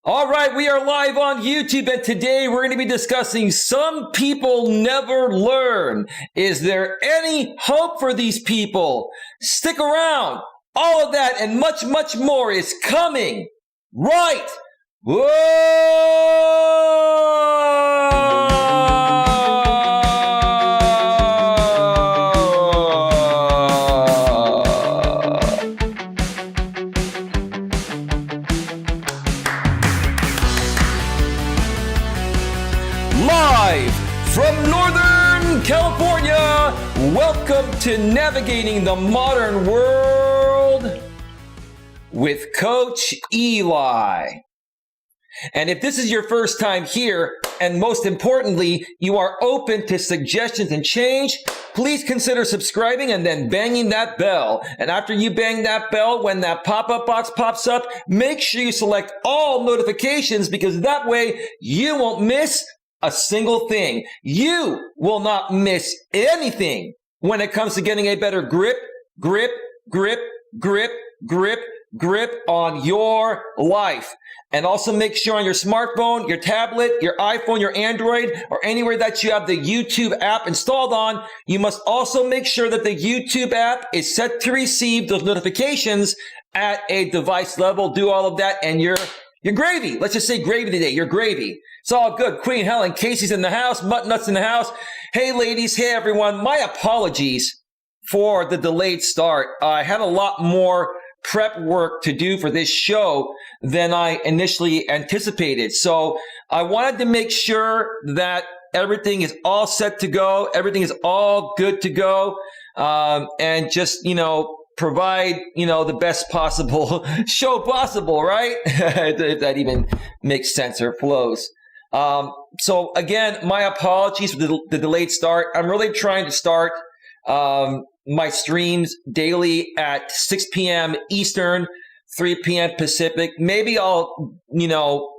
All right, we are live on YouTube, and today we're going to be discussing Some People Never Learn. Is there any hope for these people? Stick around. All of that and much, much more is coming right. Live from Northern California, welcome to Navigating the Modern World with Coach Eli. And if this is your first time here, and most importantly, you are open to suggestions and change, please consider subscribing and then banging that bell. And after you bang that bell, when that pop-up box pops up, make sure you select all notifications, because that way you won't miss a single thing. You will not miss anything when it comes to getting a better grip on your life. And also make sure on your smartphone, your tablet, your iPhone, your Android, or anywhere that you have the YouTube app installed on, you must also make sure that the YouTube app is set to receive those notifications at a device level. Do all of that and you're gravy. Let's just say gravy today. You're gravy. It's all good. Queen Helen Casey's in the house. Mutt Nuts in the house. Hey, ladies. Hey, everyone. My apologies for the delayed start. I had a lot more prep work to do for this show than I initially anticipated. So I wanted to make sure that everything is all set to go. Everything is all good to go. And just, provide, the best possible show possible, right? If that even makes sense or flows. So again, my apologies for the delayed start. I'm really trying to start my streams daily at 6 p.m. Eastern, 3 p.m. Pacific. Maybe I'll,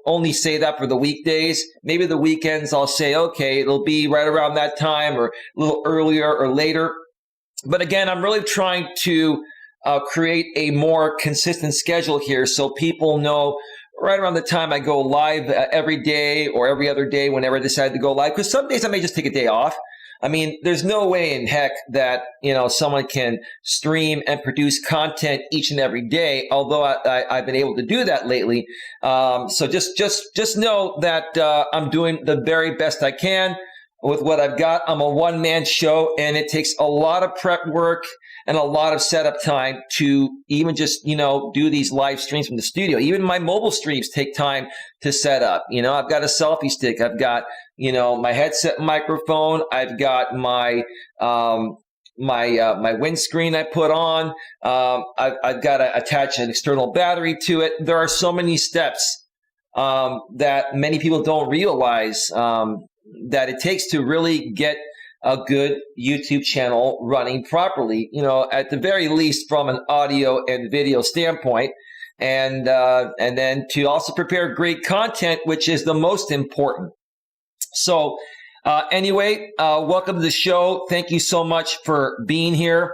only say that for the weekdays. Maybe the weekends I'll say, okay, it'll be right around that time or a little earlier or later. But again, I'm really trying to create a more consistent schedule here so people know right around the time I go live every day or every other day whenever I decide to go live. Because some days I may just take a day off. I mean, there's no way in heck that, someone can stream and produce content each and every day, although I've been able to do that lately. So just know that I'm doing the very best I can with what I've got. I'm a one-man show, and it takes a lot of prep work and a lot of setup time to even just, do these live streams from the studio. Even my mobile streams take time to set up. I've got a selfie stick. I've got, my headset microphone. I've got my my windscreen I put on. I've got to attach an external battery to it. There are so many steps that many people don't realize that it takes to really get a good YouTube channel running properly, at the very least from an audio and video standpoint. And then to also prepare great content, which is the most important. So anyway, welcome to the show. Thank you so much for being here.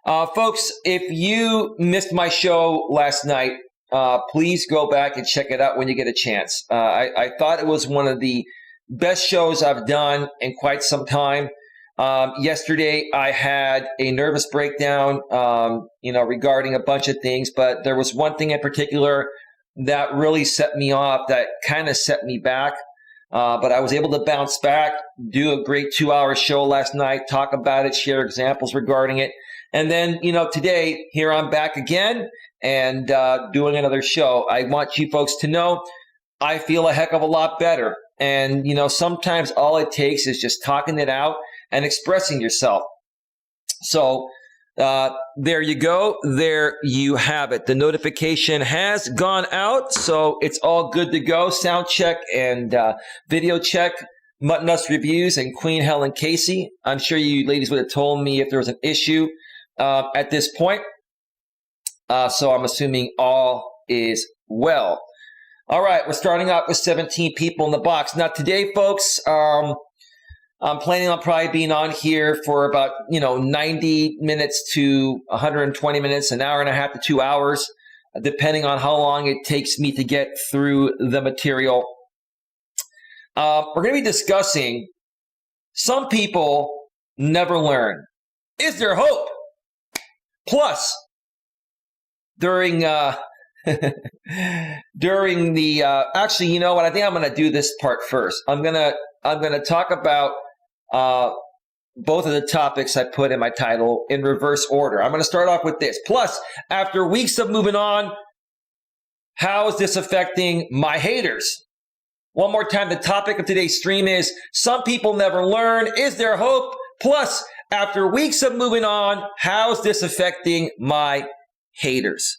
Folks, if you missed my show last night, please go back and check it out when you get a chance. I thought it was one of the best shows I've done in quite some time. Yesterday, I had a nervous breakdown, regarding a bunch of things, but there was one thing in particular that really set me off, that kind of set me back. But I was able to bounce back, do a great 2-hour show last night, talk about it, share examples regarding it. And then, today, here I'm back again and doing another show. I want you folks to know I feel a heck of a lot better. And, sometimes all it takes is just talking it out and expressing yourself. So there you go. There you have it. The notification has gone out, so it's all good to go. Sound check and video check. Mutt Nuts Reviews and Queen Helen Casey. I'm sure you ladies would have told me if there was an issue at this point. So I'm assuming all is well. All right, we're starting out with 17 people in the box. Now today, folks, I'm planning on probably being on here for about, 90 minutes to 120 minutes, an hour and a half to 2 hours. depending on how long it takes me to get through the material. We're going to be discussing some people never learn. Is there hope? Plus, during during the actually, you know what? I think I'm going to do this part first. I'm gonna talk about both of the topics I put in my title in reverse order. I'm going to start off with this. Plus, after weeks of moving on, how is this affecting my haters? One more time, the topic of today's stream is some people never learn. Is there hope? Plus, after weeks of moving on, how is this affecting my haters?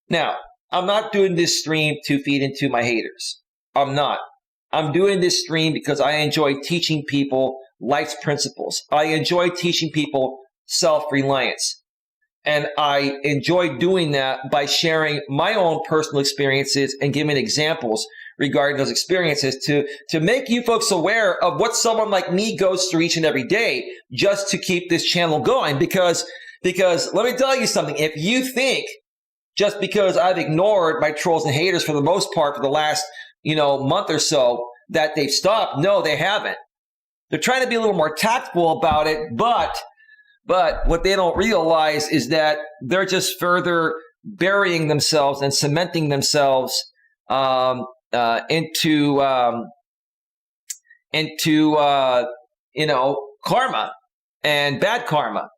Now, I'm not doing this stream to feed into my haters. I'm not. I'm doing this stream because I enjoy teaching people life's principles. I enjoy teaching people self-reliance. And I enjoy doing that by sharing my own personal experiences and giving examples regarding those experiences to make you folks aware of what someone like me goes through each and every day just to keep this channel going. Because let me tell you something. If you think just because I've ignored my trolls and haters for the most part for the last, month or so that they've stopped, no, they haven't. They're trying to be a little more tactful about it, but what they don't realize is that they're just further burying themselves and cementing themselves into karma and bad karma.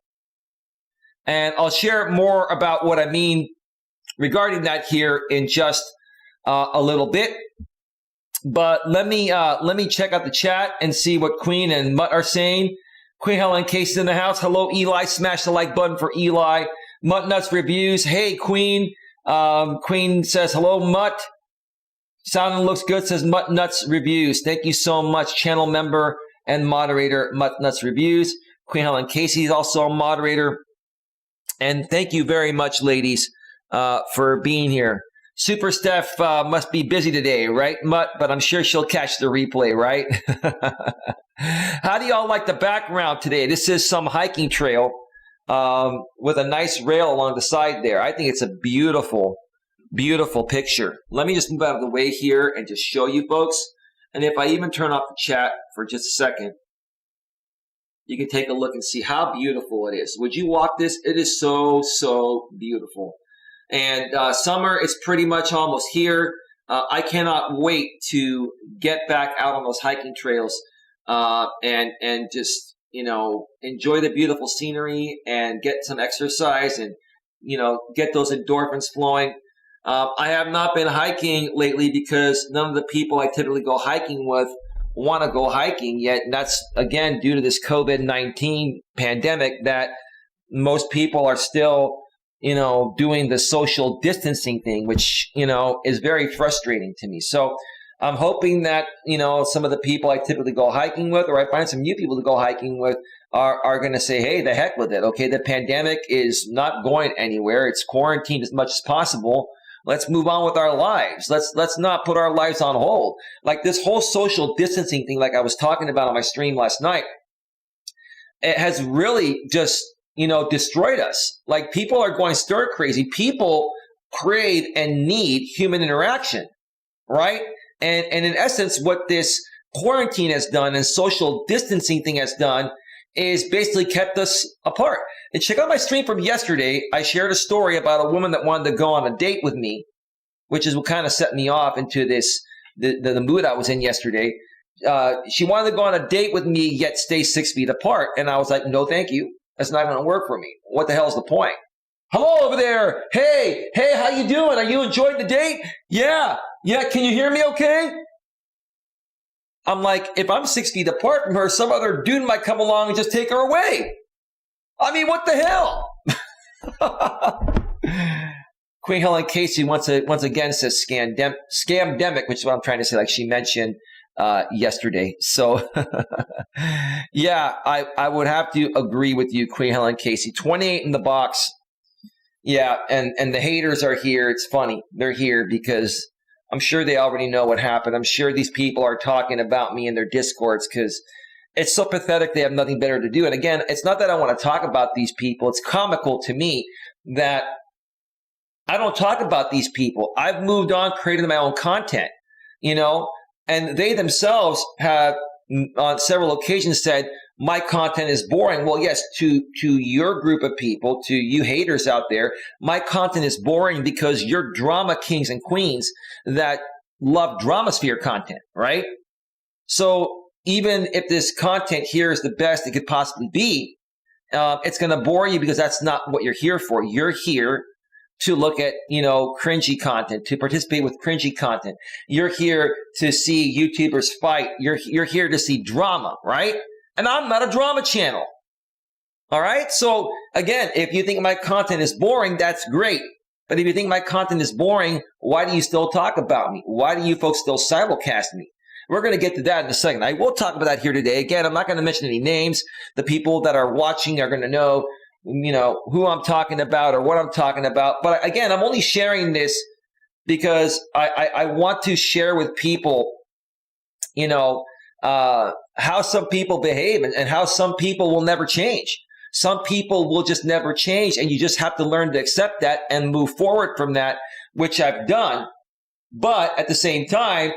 And I'll share more about what I mean regarding that here in just a little bit. But let me check out the chat and see what Queen and Mutt are saying. Queen Helen Case in the house. Hello, Eli. Smash the like button for Eli. Mutt Nuts Reviews. Hey, Queen. Queen says, hello, Mutt. Sounding looks good, says Mutt Nuts Reviews. Thank you so much, channel member and moderator, Mutt Nuts Reviews. Queen Helen Casey is also a moderator. And thank you very much, ladies, for being here. Super Steph must be busy today, right, Mutt? But I'm sure she'll catch the replay, right? How do y'all like the background today? This is some hiking trail with a nice rail along the side there. I think it's a beautiful, beautiful picture. Let me just move out of the way here and just show you folks. And if I even turn off the chat for just a second, you can take a look and see how beautiful it is. Would you walk this? It is so, so beautiful. And summer is pretty much almost here. I cannot wait to get back out on those hiking trails and just, enjoy the beautiful scenery and get some exercise and, get those endorphins flowing. I have not been hiking lately because none of the people I typically go hiking with want to go hiking yet. And that's, again, due to this COVID-19 pandemic that most people are still doing the social distancing thing, which, is very frustrating to me. So I'm hoping that, some of the people I typically go hiking with, or I find some new people to go hiking with, are going to say, hey, the heck with it. Okay, the pandemic is not going anywhere. It's quarantined as much as possible. Let's move on with our lives. Let's not put our lives on hold. Like this whole social distancing thing, like I was talking about on my stream last night, it has really just destroyed us. Like people are going stir crazy. People crave and need human interaction, right? And in essence, what this quarantine has done and social distancing thing has done is basically kept us apart. And check out my stream from yesterday. I shared a story about a woman that wanted to go on a date with me, which is what kind of set me off into this, the mood I was in yesterday. She wanted to go on a date with me, yet stay 6 feet apart. And I was like, no, thank you. That's not going to work for me. What the hell's the point? Hello over there. Hey, how you doing? Are you enjoying the date? Yeah. Can you hear me okay? I'm like, if I'm 6 feet apart from her, some other dude might come along and just take her away. I mean, what the hell? Queen Helen Casey once again says scamdemic, which is what I'm trying to say, like she mentioned yesterday. So yeah, I would have to agree with you, Queen Helen Casey. 28 in the box. Yeah, and the haters are here. It's funny. They're here because I'm sure they already know what happened. I'm sure these people are talking about me in their discords because it's so pathetic they have nothing better to do. And again, it's not that I want to talk about these people. It's comical to me that I don't talk about these people. I've moved on, created my own content, and they themselves have on several occasions said, my content is boring. Well, yes, to your group of people, to you haters out there, my content is boring because you're drama kings and queens that love dramasphere content, right? So even if this content here is the best it could possibly be, it's going to bore you because that's not what you're here for. You're here to look at, cringy content, to participate with cringy content. You're here to see YouTubers fight. You're here to see drama, right? And I'm not a drama channel. All right? So again, if you think my content is boring, that's great. But if you think my content is boring, why do you still talk about me? Why do you folks still simulcast me? We're going to get to that in a second. I will talk about that here today. Again, I'm not going to mention any names. The people that are watching are going to know, who I'm talking about or what I'm talking about. But again, I'm only sharing this because I want to share with people, how some people behave and how some people will never change. Some people will just never change, and you just have to learn to accept that and move forward from that, which I've done. But at the same time,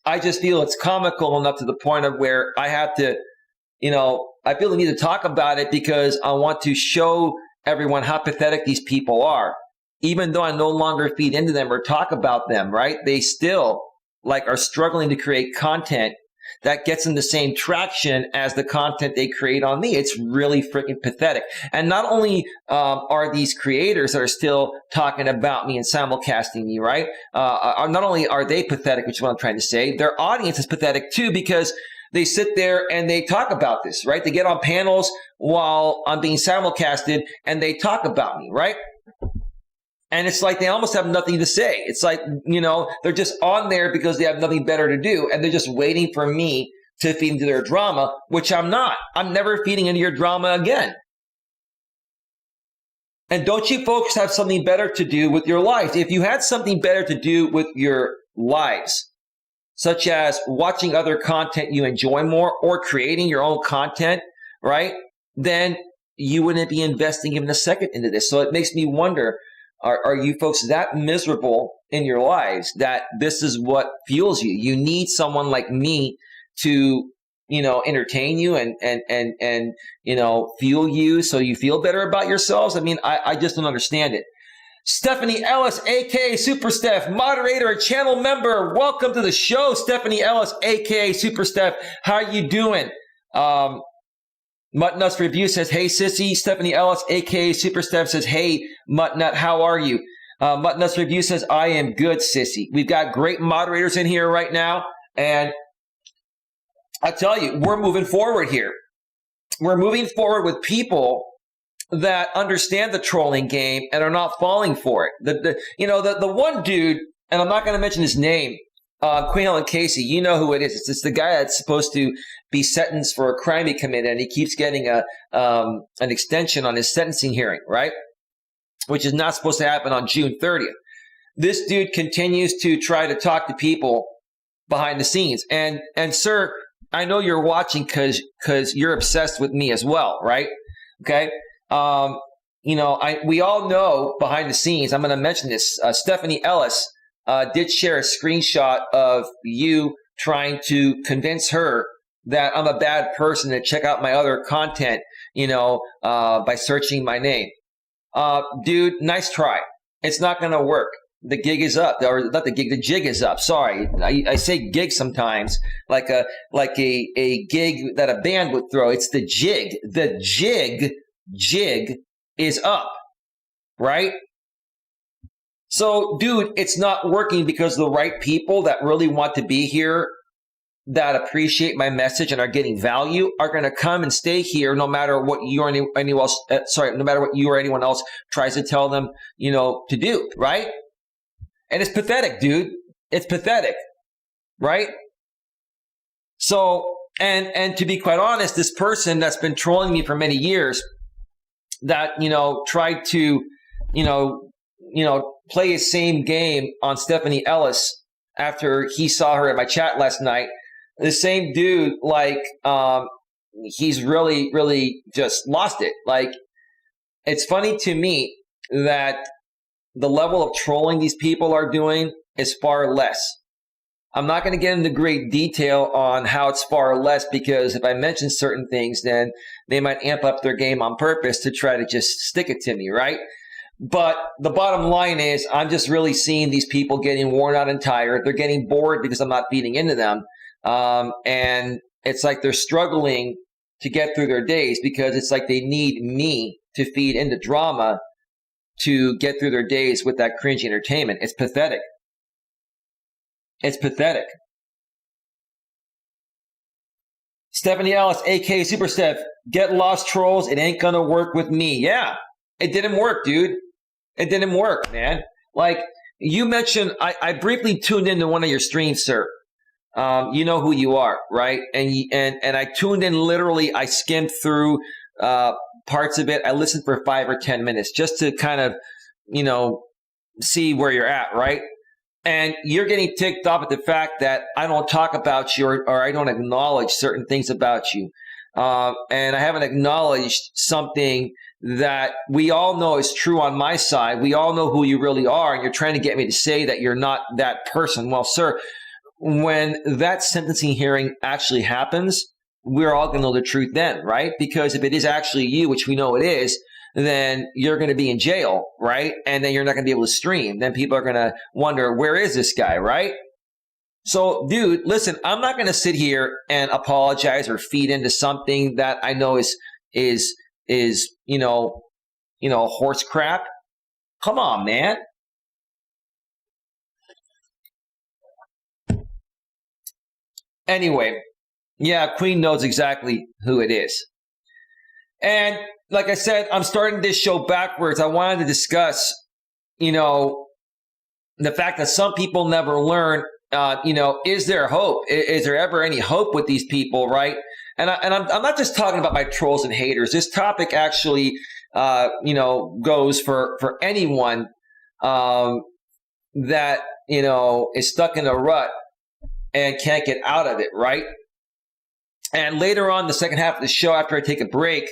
I just feel it's comical enough to the point of where I have to, I feel the need to talk about it because I want to show everyone how pathetic these people are. Even though I no longer feed into them or talk about them, right? They still are struggling to create content that gets them the same traction as the content they create on me. It's really freaking pathetic. And not only are these creators that are still talking about me and simulcasting me, right? Not only are they pathetic, which is what I'm trying to say, their audience is pathetic too because they sit there and they talk about this, right? They get on panels while I'm being simulcasted and they talk about me, right? And it's like they almost have nothing to say. It's like, they're just on there because they have nothing better to do. And they're just waiting for me to feed into their drama, which I'm not. I'm never feeding into your drama again. And don't you folks have something better to do with your lives? If you had something better to do with your lives, such as watching other content you enjoy more or creating your own content, right? Then you wouldn't be investing even a second into this. So it makes me wonder, are you folks that miserable in your lives that this is what fuels you? You need someone like me to, entertain you and fuel you so you feel better about yourselves? I mean, I just don't understand it. Stephanie Ellis, aka Super Steph, moderator and channel member. Welcome to the show, Stephanie Ellis, aka Super Steph. How are you doing? Muttnuts Review says, hey, sissy. Stephanie Ellis, aka Super Steph, says, hey, Muttnut, how are you? Muttnuts Review says, I am good, sissy. We've got great moderators in here right now. And I tell you, we're moving forward here. We're moving forward with people that understand the trolling game and are not falling for it. The one dude, and I'm not going to mention his name, Queen Helen Casey, you know who it is. It's the guy that's supposed to be sentenced for a crime he committed, and he keeps getting an extension on his sentencing hearing, right? Which is not supposed to happen on June 30th. This dude continues to try to talk to people behind the scenes. And sir, I know you're watching because you're obsessed with me as well, right? Okay. We all know behind the scenes, I'm going to mention this, Stephanie Ellis did share a screenshot of you trying to convince her that I'm a bad person to check out my other content, by searching my name. Dude, nice try. It's not going to work. The gig is up, or not the gig, the jig is up. Sorry. I say gig sometimes like a gig that a band would throw. It's the jig. The jig is up, right? So, dude, it's not working because the right people that really want to be here, that appreciate my message and are getting value, are going to come and stay here no matter what you or anyone else. No matter what you or anyone else tries to tell them, to do, right? And it's pathetic, dude. It's pathetic, right? So, and to be quite honest, this person that's been trolling me for many years, that tried to, play his same game on Stephanie Ellis after he saw her in my chat last night. The same dude, he's really, really just lost it. Like, it's funny to me that the level of trolling these people are doing is far less. I'm not going to get into great detail on how it's far less, because if I mention certain things, then they might amp up their game on purpose to try to just stick it to me, right? But the bottom line is I'm just really seeing these people getting worn out and tired. They're getting bored because I'm not feeding into them. And it's like they're struggling to get through their days because it's like they need me to feed into drama to get through their days with that cringy entertainment. It's pathetic. It's pathetic. Stephanie Ellis, a.k.a. Super Steph, get lost trolls. It ain't going to work with me. Yeah, it didn't work, dude. It didn't work, man. Like you mentioned, I briefly tuned into one of your streams, sir. You know who you are, right? And I tuned in literally. I skimmed through parts of it. I listened for 5 or 10 minutes just to kind of, see where you're at, right? And you're getting ticked off at the fact that I don't talk about you or I don't acknowledge certain things about you. And I haven't acknowledged something that we all know is true on my side. We all know who you really are, and you're trying to get me to say that you're not that person. Well, sir, when that sentencing hearing actually happens, we're all going to know the truth then, right? Because if it is actually you, which we know it is, then you're going to be in jail, right? And then you're not going to be able to stream. Then people are going to wonder, where is this guy, right? So, dude, listen, I'm not going to sit here and apologize or feed into something that I know is horse crap. Come on, man. Anyway, yeah, Queen knows exactly who it is. And like I said, I'm starting this show backwards. I wanted to discuss, the fact that some people never learn. Is there hope? Is there ever any hope with these people, right? And I'm not just talking about my trolls and haters. This topic actually, goes for anyone that is stuck in a rut and can't get out of it, right? And later on, the second half of the show, after I take a break,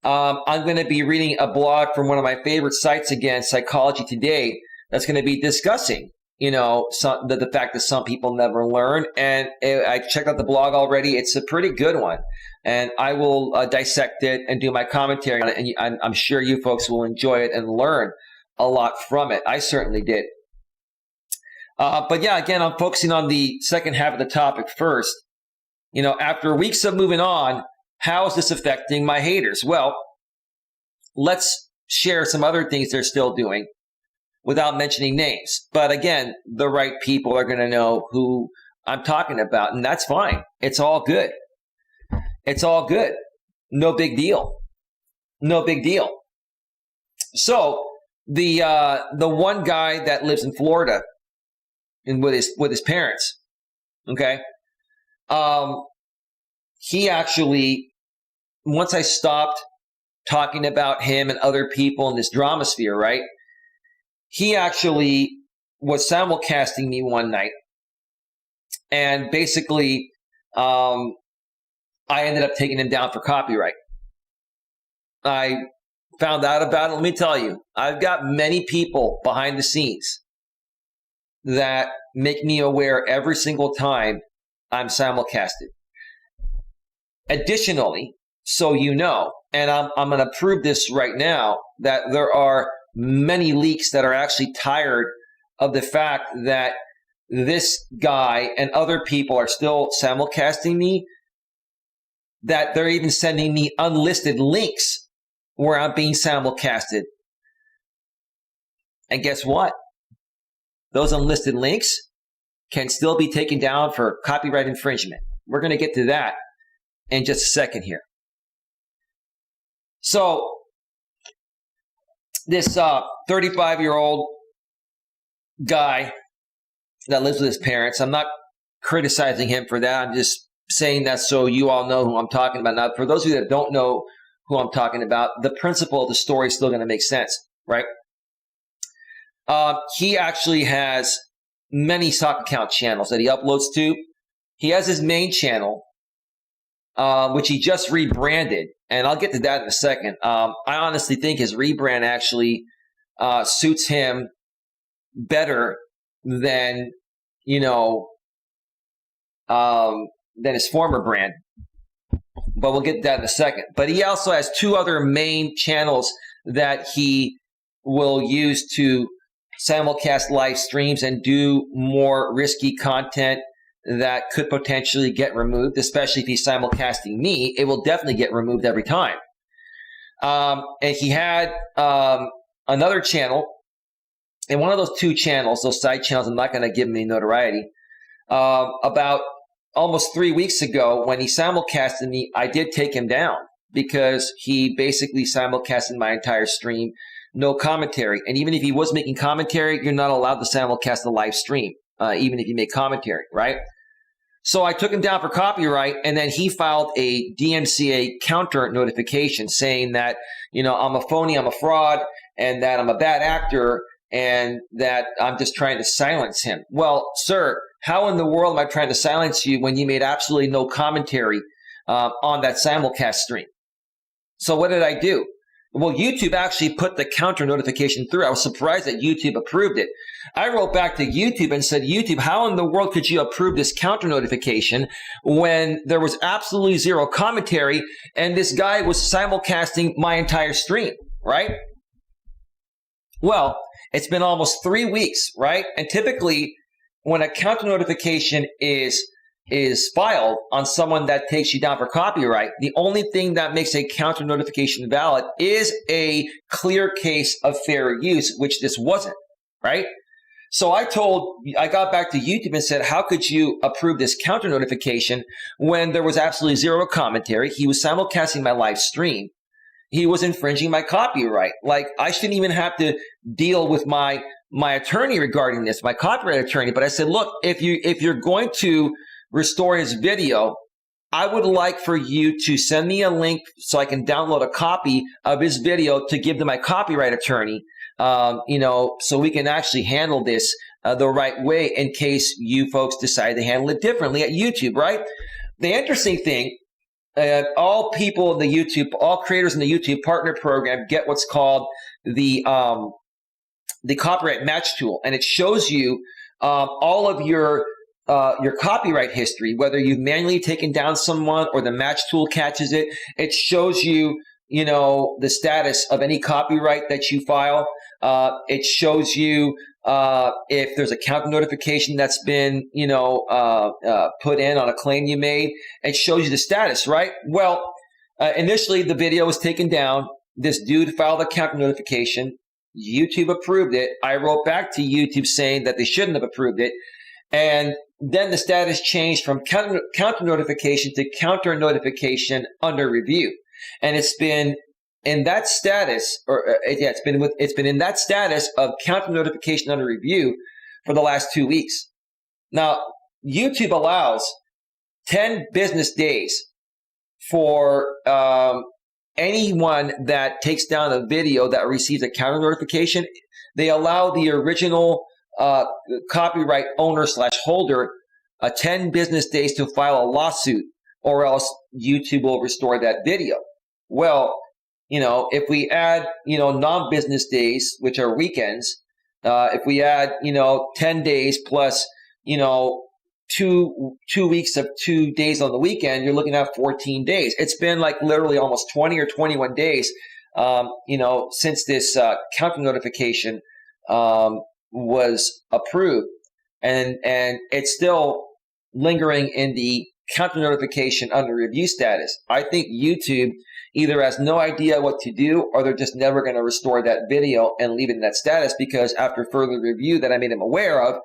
I'm going to be reading a blog from one of my favorite sites again, Psychology Today, that's going to be discussing, the fact that some people never learn. And I checked out the blog already. It's a pretty good one. And I will dissect it and do my commentary on it. And I'm sure you folks will enjoy it and learn a lot from it. I certainly did. But yeah, again, I'm focusing on the second half of the topic first. After weeks of moving on, how is this affecting my haters? Well, let's share some other things they're still doing without mentioning names. But again, the right people are going to know who I'm talking about, and that's fine. It's all good. It's all good. No big deal. No big deal. So the one guy that lives in Florida and with his parents, okay? He actually, once I stopped talking about him and other people in this drama sphere, right? He actually was simulcasting me one night. And basically, I ended up taking him down for copyright. I found out about it. Let me tell you, I've got many people behind the scenes that make me aware every single time I'm simulcasted. Additionally, so and I'm going to prove this right now, that there are many leaks that are actually tired of the fact that this guy and other people are still simulcasting me, that they're even sending me unlisted links where I'm being simulcasted. And guess what? Those unlisted links can still be taken down for copyright infringement. We're going to get to that in just a second here. So this 35-year-old guy that lives with his parents, I'm not criticizing him for that. I'm just saying that so you all know who I'm talking about. Now, for those of you that don't know who I'm talking about, the principle of the story is still going to make sense, right? He actually has many stock account channels that he uploads to. He has his main channel, which he just rebranded, and I'll get to that in a second. I honestly think his rebrand actually suits him better than, than his former brand. But we'll get to that in a second. But he also has 2 other main channels that he will use to simulcast live streams and do more risky content that could potentially get removed, especially if he's simulcasting me. It will definitely get removed every time. And he had another channel, and one of those 2 channels, those side channels, I'm not going to give him any notoriety, about almost 3 weeks ago when he simulcasted me, I did take him down because he basically simulcasted my entire stream, no commentary. And even if he was making commentary, you're not allowed to simulcast the live stream, even if you make commentary, right? So I took him down for copyright, and then he filed a DMCA counter notification saying that, I'm a phony, I'm a fraud, and that I'm a bad actor, and that I'm just trying to silence him. Well, sir, how in the world am I trying to silence you when you made absolutely no commentary on that simulcast stream? So what did I do? Well, YouTube actually put the counter notification through. I was surprised that YouTube approved it. I wrote back to YouTube and said, YouTube, how in the world could you approve this counter notification when there was absolutely 0 commentary and this guy was simulcasting my entire stream, right? Well, it's been almost 3 weeks, right? And typically when a counter notification is filed on someone that takes you down for copyright, the only thing that makes a counter notification valid is a clear case of fair use, which this wasn't, right? So I got back to YouTube and said, how could you approve this counter notification when there was absolutely 0 commentary? He was simulcasting my live stream. He was infringing my copyright. Like, I shouldn't even have to deal with my attorney regarding this, my copyright attorney. But I said, look, if you're going to restore his video, I would like for you to send me a link so I can download a copy of his video to give to my copyright attorney, so we can actually handle this the right way in case you folks decide to handle it differently at YouTube, right? The interesting thing, all people in the YouTube, all creators in the YouTube partner program get what's called the copyright match tool, and it shows you all of your copyright history, whether you've manually taken down someone or the match tool catches it. It shows you, the status of any copyright that you file. It shows you if there's a counter notification that's been, put in on a claim you made. It shows you the status, right? Well, initially the video was taken down. This dude filed a counter notification. YouTube approved it. I wrote back to YouTube saying that they shouldn't have approved it. And then the status changed from counter notification to counter notification under review. And it's been in that status, it's been in that status of counter notification under review for the last 2 weeks. Now, YouTube allows 10 business days for anyone that takes down a video that receives a counter notification. They allow the original copyright owner / holder 10 business days to file a lawsuit, or else YouTube will restore that video. Well, if we add, non-business days, which are weekends, if we add, 10 days plus, 2 weeks of 2 days on the weekend, you're looking at 14 days. It's been like literally almost 20 or 21 days, since this counter notification was approved, and it's still lingering in the counter notification under review status. I think YouTube either has no idea what to do, or they're just never going to restore that video and leave it in that status, because after further review that I made them aware of,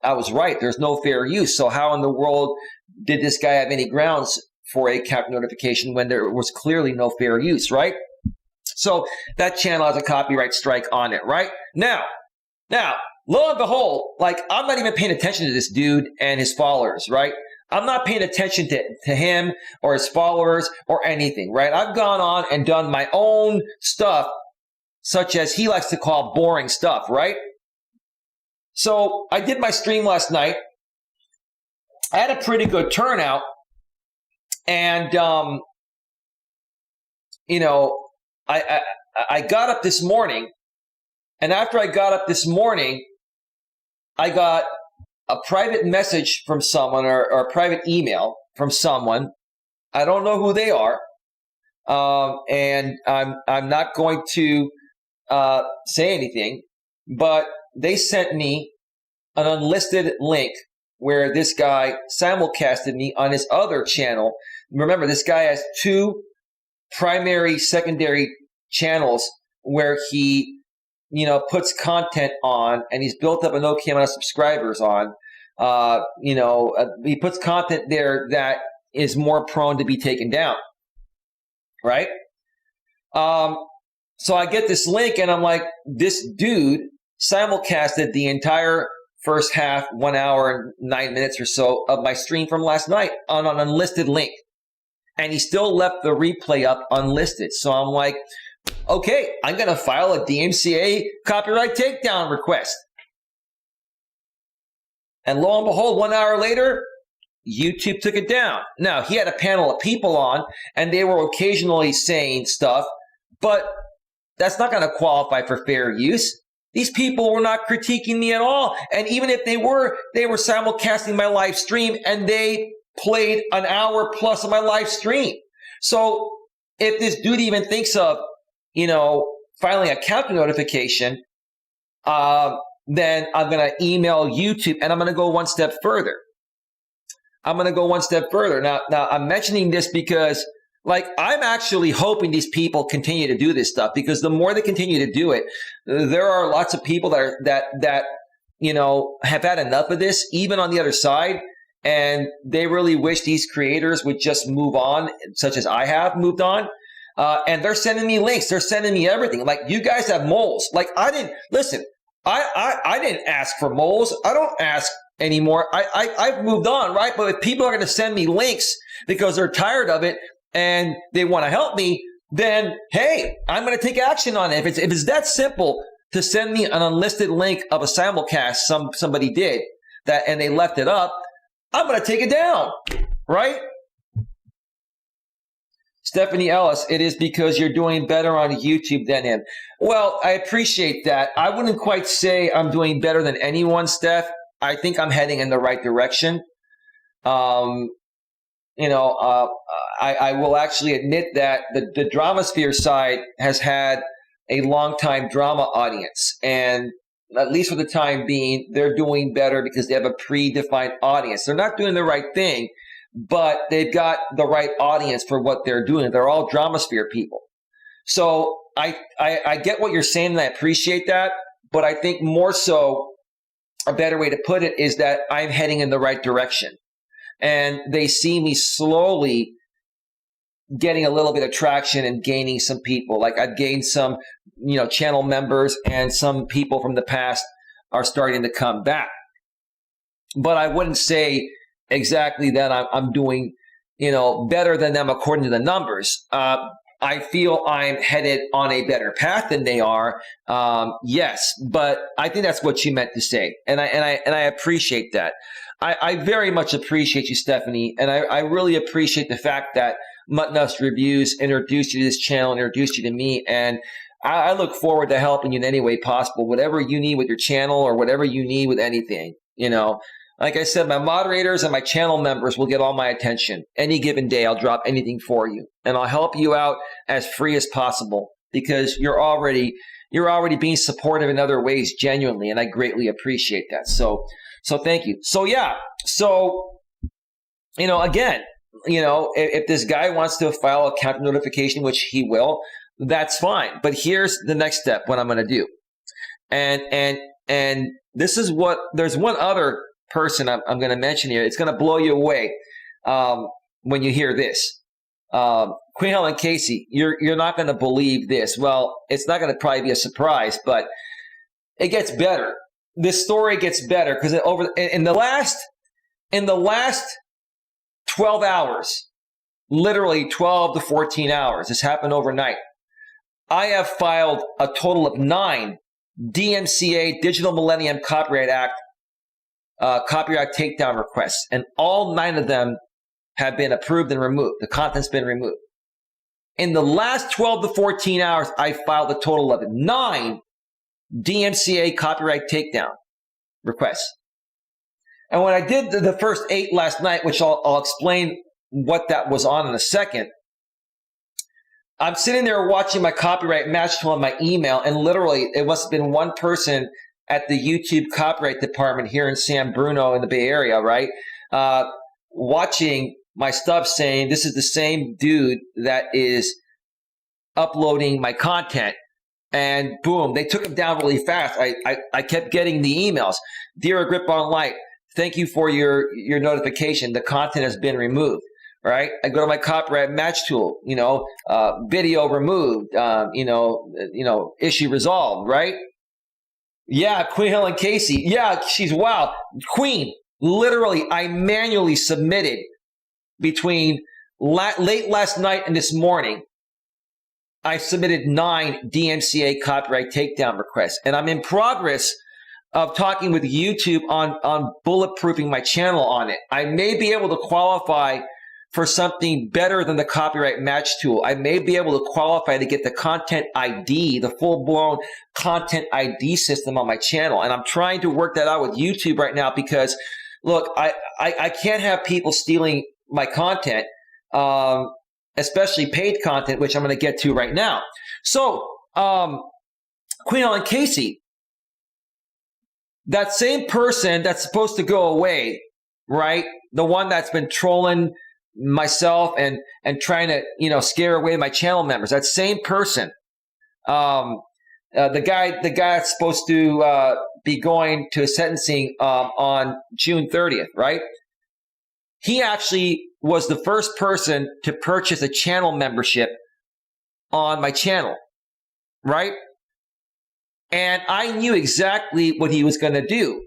I was right. There's no fair use. So how in the world did this guy have any grounds for a counter notification when there was clearly no fair use, right? So that channel has a copyright strike on it, right? Now, lo and behold, like, I'm not even paying attention to this dude and his followers, right? I'm not paying attention to him or his followers or anything, right? I've gone on and done my own stuff, such as he likes to call boring stuff, right? So I did my stream last night. I had a pretty good turnout, and I got up this morning And after I got up this morning, I got a private message from someone or a private email from someone. I don't know who they are. And I'm not going to say anything, but they sent me an unlisted link where this guy simulcasted me on his other channel. Remember, this guy has 2 primary, secondary channels where he, puts content on, and he's built up an okay amount of subscribers on. He puts content there that is more prone to be taken down, right? So I get this link, and I'm like, this dude simulcasted the entire first half, 1 hour and 9 minutes or so of my stream from last night on an unlisted link. And he still left the replay up unlisted. So I'm like, okay, I'm going to file a DMCA copyright takedown request. And lo and behold, 1 hour later, YouTube took it down. Now, he had a panel of people on, and they were occasionally saying stuff, but that's not going to qualify for fair use. These people were not critiquing me at all. And even if they were simulcasting my live stream, and they played an hour plus of my live stream. So if this dude even thinks of, filing a counter notification, then I'm going to email YouTube, and I'm going to go one step further. Now, I'm mentioning this because, I'm actually hoping these people continue to do this stuff, because the more they continue to do it, there are lots of people that have had enough of this, even on the other side, and they really wish these creators would just move on, such as I have moved on. And they're sending me links. They're sending me everything. Like, you guys have moles. I didn't ask for moles. I don't ask anymore. I've moved on, right? But if people are going to send me links because they're tired of it and they want to help me, then hey, I'm going to take action on it. If it's that simple to send me an unlisted link of a simulcast somebody did that and they left it up, I'm going to take it down, right? Stephanie Ellis, it is because you're doing better on YouTube than him. Well, I appreciate that. I wouldn't quite say I'm doing better than anyone, Steph. I think I'm heading in the right direction. I will actually admit that the Dramasphere side has had a long-time drama audience. And at least for the time being, they're doing better because they have a predefined audience. They're not doing the right thing, but they've got the right audience for what they're doing. They're all Dramasphere people. So I get what you're saying, and I appreciate that. But I think more so, a better way to put it is that I'm heading in the right direction. And they see me slowly getting a little bit of traction and gaining some people. Like, I've gained some, channel members, and some people from the past are starting to come back. But I wouldn't say exactly that I'm doing, better than them according to the numbers. I feel I'm headed on a better path than they are. Yes, but I think that's what you meant to say, and I appreciate that. I very much appreciate you, Stephanie, and I really appreciate the fact that Muttnuts Reviews introduced you to this channel, introduced you to me, and I look forward to helping you in any way possible, whatever you need with your channel or whatever you need with anything. Like I said, my moderators and my channel members will get all my attention. Any given day, I'll drop anything for you, and I'll help you out as free as possible, because you're already being supportive in other ways, genuinely, and I greatly appreciate that. So thank you. So yeah, again, if this guy wants to file a counter notification, which he will, that's fine. But here's the next step, what I'm going to do, and this is what, there's one other person I'm going to mention here. It's going to blow you away when you hear this. Queen Helen Casey, you're not going to believe this. Well, it's not going to probably be a surprise, but it gets better. This story gets better because in the last 12 hours, literally 12 to 14 hours, this happened overnight, I have filed a total of 9 DMCA, Digital Millennium Copyright Act, copyright takedown requests, and all 9 of them have been approved and removed. The content's been removed. In the last 12 to 14 hours, I filed a total of 9 DMCA copyright takedown requests. And when I did the first 8 last night, which I'll explain what that was on in a second, I'm sitting there watching my copyright match tool on my email, and literally it must have been one person at the YouTube copyright department here in San Bruno in the Bay Area, right? Watching my stuff saying, this is the same dude that is uploading my content. And boom, they took him down really fast. I kept getting the emails. Dear Agrippa Online, thank you for your notification. The content has been removed. Right? I go to my copyright match tool, video removed, issue resolved, right? Yeah, Queen Helen Casey. Yeah, wow. Queen, literally, I manually submitted between late last night and this morning. I submitted 9 DMCA copyright takedown requests, and I'm in progress of talking with YouTube on bulletproofing my channel on it. I may be able to qualify for something better than the copyright match tool. I may be able to qualify to get the content ID, the full-blown content ID system on my channel. And I'm trying to work that out with YouTube right now because, look, I can't have people stealing my content, especially paid content, which I'm going to get to right now. So, Queen Ellen Casey, that same person that's supposed to go away, right? The one that's been trolling myself and trying to scare away my channel members, that same person, the guy that's supposed to be going to a sentencing on June 30th, right? He actually was the first person to purchase a channel membership on my channel, right? And I knew exactly what he was going to do.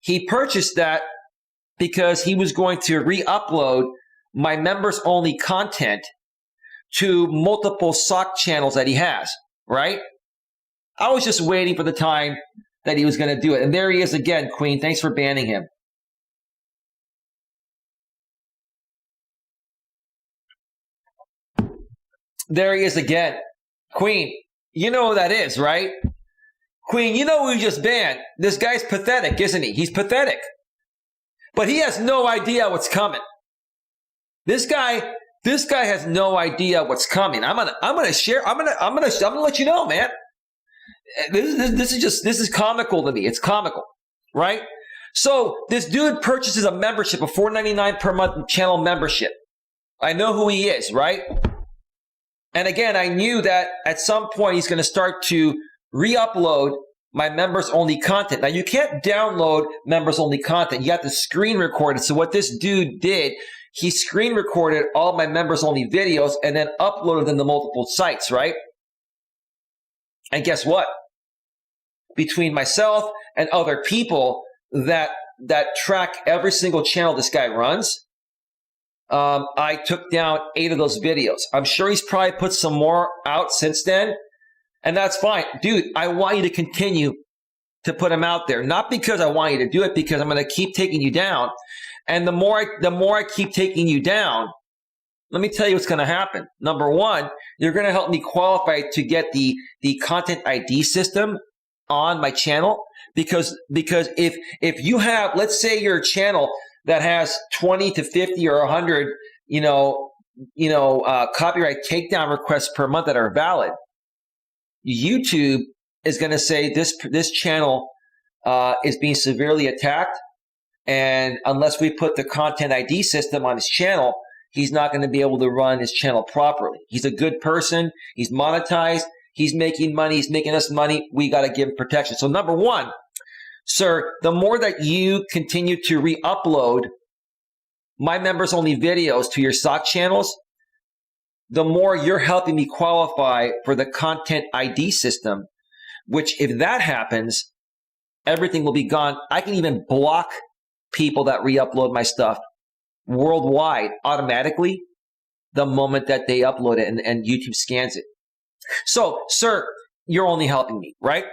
He purchased that because he was going to re-upload my members only content to multiple sock channels that he has, right? I was just waiting for the time that he was going to do it. And there he is again, Queen. Thanks for banning him. There he is again. Queen, you know who that is, right? Queen, you know who you just banned. This guy's pathetic, isn't he? He's pathetic. But he has no idea what's coming. This guy has no idea what's coming. I'm gonna let you know, man. This is comical to me. It's comical, right? So this dude purchases a membership, a $4.99 per month channel membership. I know who he is, right? And again, I knew that at some point he's going to start to re-upload my members only content. Now you can't download members only content. You have to screen record it. So what this dude did, he screen recorded all my members only videos and then uploaded them to multiple sites, right? And guess what? Between myself and other people that track every single channel this guy runs, I took down 8 of those videos. I'm sure he's probably put some more out since then, and that's fine. Dude, I want you to continue to put them out there. Not because I want you to do it, because I'm going to keep taking you down. And the more I keep taking you down, let me tell you what's going to happen. Number one, you're going to help me qualify to get the content ID system on my channel. Because if you have, let's say you're a channel that has 20 to 50 or 100, copyright takedown requests per month that are valid, YouTube is going to say this channel is being severely attacked. And unless we put the content ID system on his channel, he's not going to be able to run his channel properly. He's a good person. He's monetized. He's making money. He's making us money. We got to give him protection. So number one, sir, the more that you continue to re-upload my members only videos to your sock channels, the more you're helping me qualify for the content ID system, which if that happens, everything will be gone. I can even block people that re-upload my stuff worldwide automatically the moment that they upload it and YouTube scans it. So, sir, you're only helping me, right?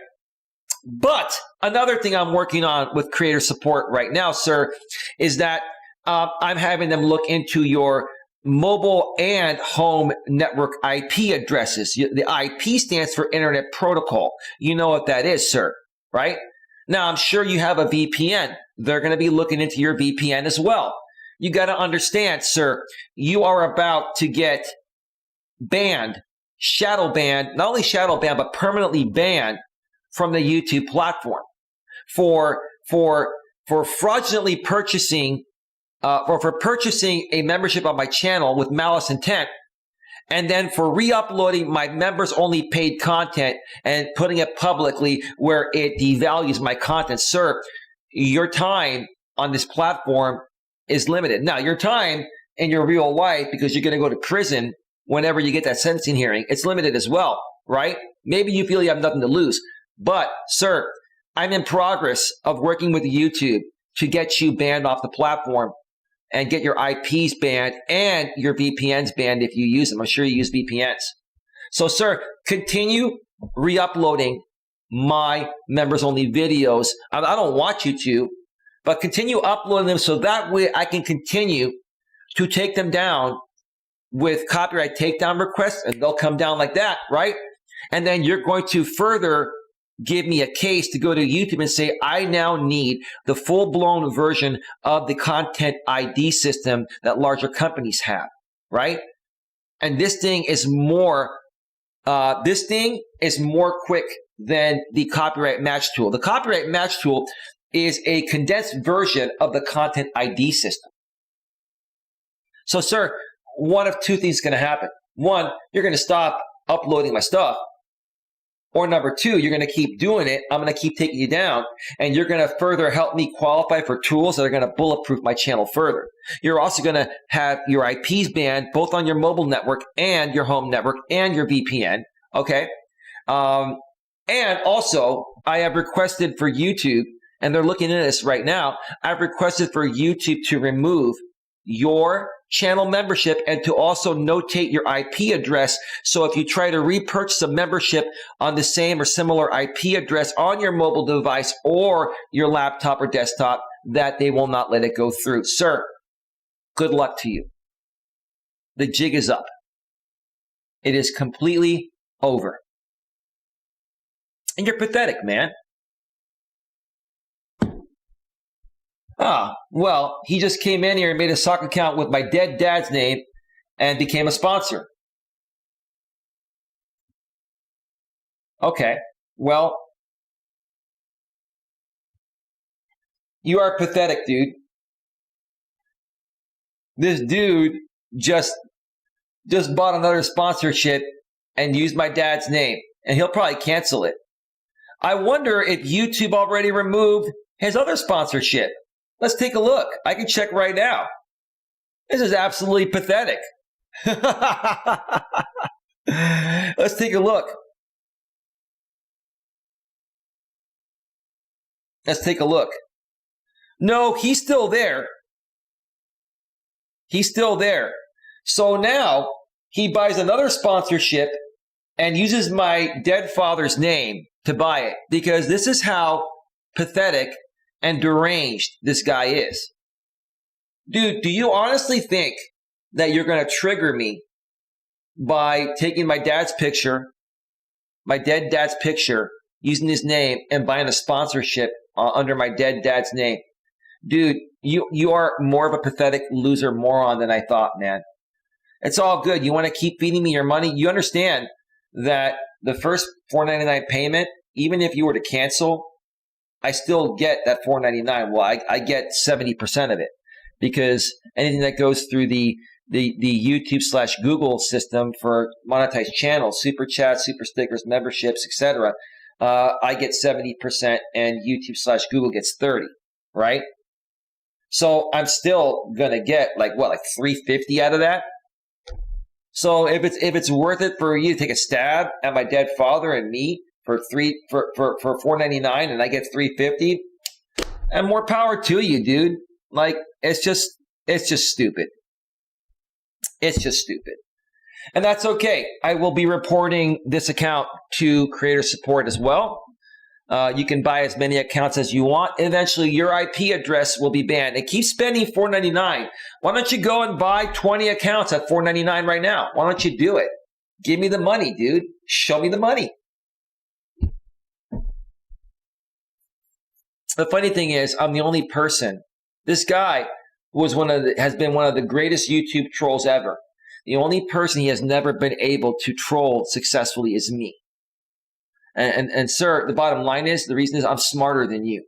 But another thing I'm working on with creator support right now, sir, is that I'm having them look into your mobile and home network IP addresses. The IP stands for Internet Protocol. You know what that is, sir, right? Now, I'm sure you have a VPN. They're going to be looking into your VPN as well. You got to understand, sir, you are about to get banned, shadow banned, not only shadow banned, but permanently banned from the YouTube platform for fraudulently purchasing or for purchasing a membership on my channel with malice intent, and then for re-uploading my members only paid content and putting it publicly where it devalues my content. Sir, your time on this platform is limited. Now, your time in your real life, because you're going to go to prison whenever you get that sentencing hearing, it's limited as well, right? Maybe you feel you have nothing to lose. But, sir, I'm in progress of working with YouTube to get you banned off the platform and get your IPs banned and your VPNs banned if you use them. I'm sure you use VPNs. So, sir, continue re-uploading my members-only videos. I don't want you to, but continue uploading them so that way I can continue to take them down with copyright takedown requests, and they'll come down like that, right? And then you're going to further give me a case to go to YouTube and say, I now need the full-blown version of the content ID system that larger companies have, right? And this thing is more quick than the copyright match tool. The copyright match tool is a condensed version of the content ID system. So, sir, one of two things is going to happen. One, you're going to stop uploading my stuff. Or number two, you're going to keep doing it. I'm going to keep taking you down, and you're going to further help me qualify for tools that are going to bulletproof my channel further. You're also going to have your IPs banned both on your mobile network and your home network and your VPN. Okay. And also, I have requested for YouTube, and they're looking at this right now. I've requested for YouTube to remove your channel membership and to also notate your IP address. So if you try to repurchase a membership on the same or similar IP address on your mobile device or your laptop or desktop, that they will not let it go through. Sir, good luck to you. The jig is up. It is completely over. And you're pathetic, man. Well, he just came in here and made a sock account with my dead dad's name and became a sponsor. Okay, well, you are pathetic, dude. This dude just bought another sponsorship and used my dad's name, and he'll probably cancel it. I wonder if YouTube already removed his other sponsorship. Let's take a look. I can check right now. This is absolutely pathetic. Let's take a look. Let's take a look. No, he's still there. He's still there. So now he buys another sponsorship and uses my dead father's name to buy it, because this is how pathetic and deranged this guy is. Dude, do you honestly think that you're going to trigger me by taking my dad's picture, my dead dad's picture, using his name and buying a sponsorship under my dead dad's name? Dude, you are more of a pathetic loser moron than I thought, man. It's all good. You want to keep feeding me your money? You understand that the first $4.99 payment, even if you were to cancel, I still get that $4.99. Well, I get 70% of it, because anything that goes through the YouTube/Google system for monetized channels, super chats, super stickers, memberships, etc., I get 70%, and YouTube/Google gets 30%, right? So I'm still gonna get like $3.50 out of that. So if it's worth it for you to take a stab at my dead father and me for $4.99 and I get $3.50, and more power to you, dude. Like, it's just stupid. It's just stupid. And that's okay. I will be reporting this account to creator support as well. You can buy as many accounts as you want. Eventually, your IP address will be banned. And keep spending $4.99. Why don't you go and buy 20 accounts at $4.99 right now? Why don't you do it? Give me the money, dude. Show me the money. The funny thing is, I'm the only person. This guy has been one of the greatest YouTube trolls ever. The only person he has never been able to troll successfully is me. And sir, the bottom line is, the reason is I'm smarter than you.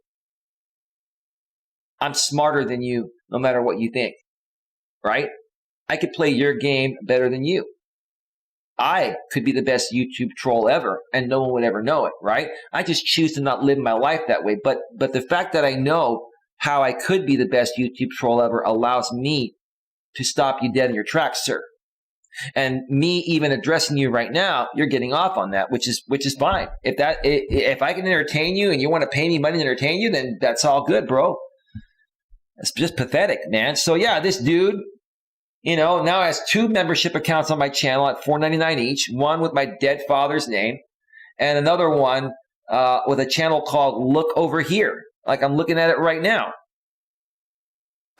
I'm smarter than you no matter what you think, right? I could play your game better than you. I could be the best YouTube troll ever, and no one would ever know it, right? I just choose to not live my life that way. But the fact that I know how I could be the best YouTube troll ever allows me to stop you dead in your tracks, sir. And me even addressing you right now, you're getting off on that, which is fine. If I can entertain you and you want to pay me money to entertain you, then that's all good, bro. It's just pathetic, man. So yeah, this dude, now has 2 membership accounts on my channel at $4.99 each. One with my dead father's name, and another one with a channel called Look Over Here. Like I'm looking at it right now.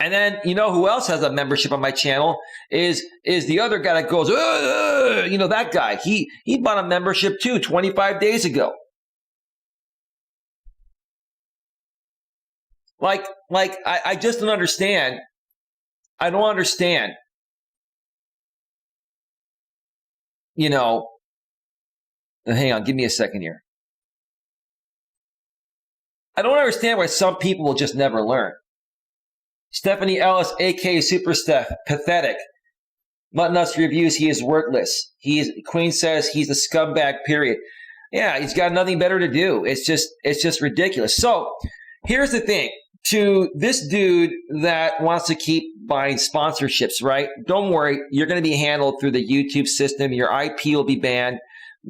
And then, who else has a membership on my channel is the other guy that goes, that guy. He bought a membership too 25 days ago. Like I just don't understand. I don't understand. Hang on, give me a second here. I don't understand why some people will just never learn. Stephanie Ellis, aka Super Steph, pathetic. Mutnuts reviews, he is worthless. Queen says he's a scumbag, period. Yeah, he's got nothing better to do. It's just ridiculous. So here's the thing. To this dude that wants to keep buying sponsorships, right? Don't worry. You're going to be handled through the YouTube system. Your IP will be banned.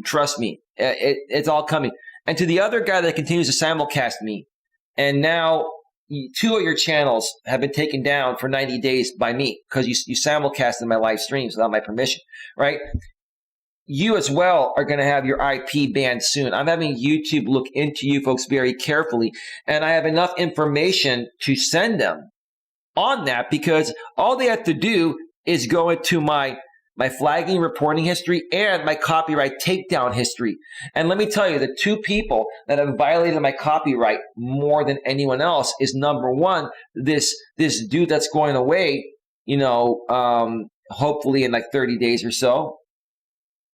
Trust me. It's all coming. And to the other guy that continues to simulcast me, and now 2 of your channels have been taken down for 90 days by me because you simulcasted my live streams without my permission, right? You as well are going to have your IP banned soon. I'm having YouTube look into you folks very carefully, and I have enough information to send them on that because all they have to do is go into my flagging reporting history and my copyright takedown history. And let me tell you, the 2 people that have violated my copyright more than anyone else is, number one, this dude that's going away, hopefully in like 30 days or so.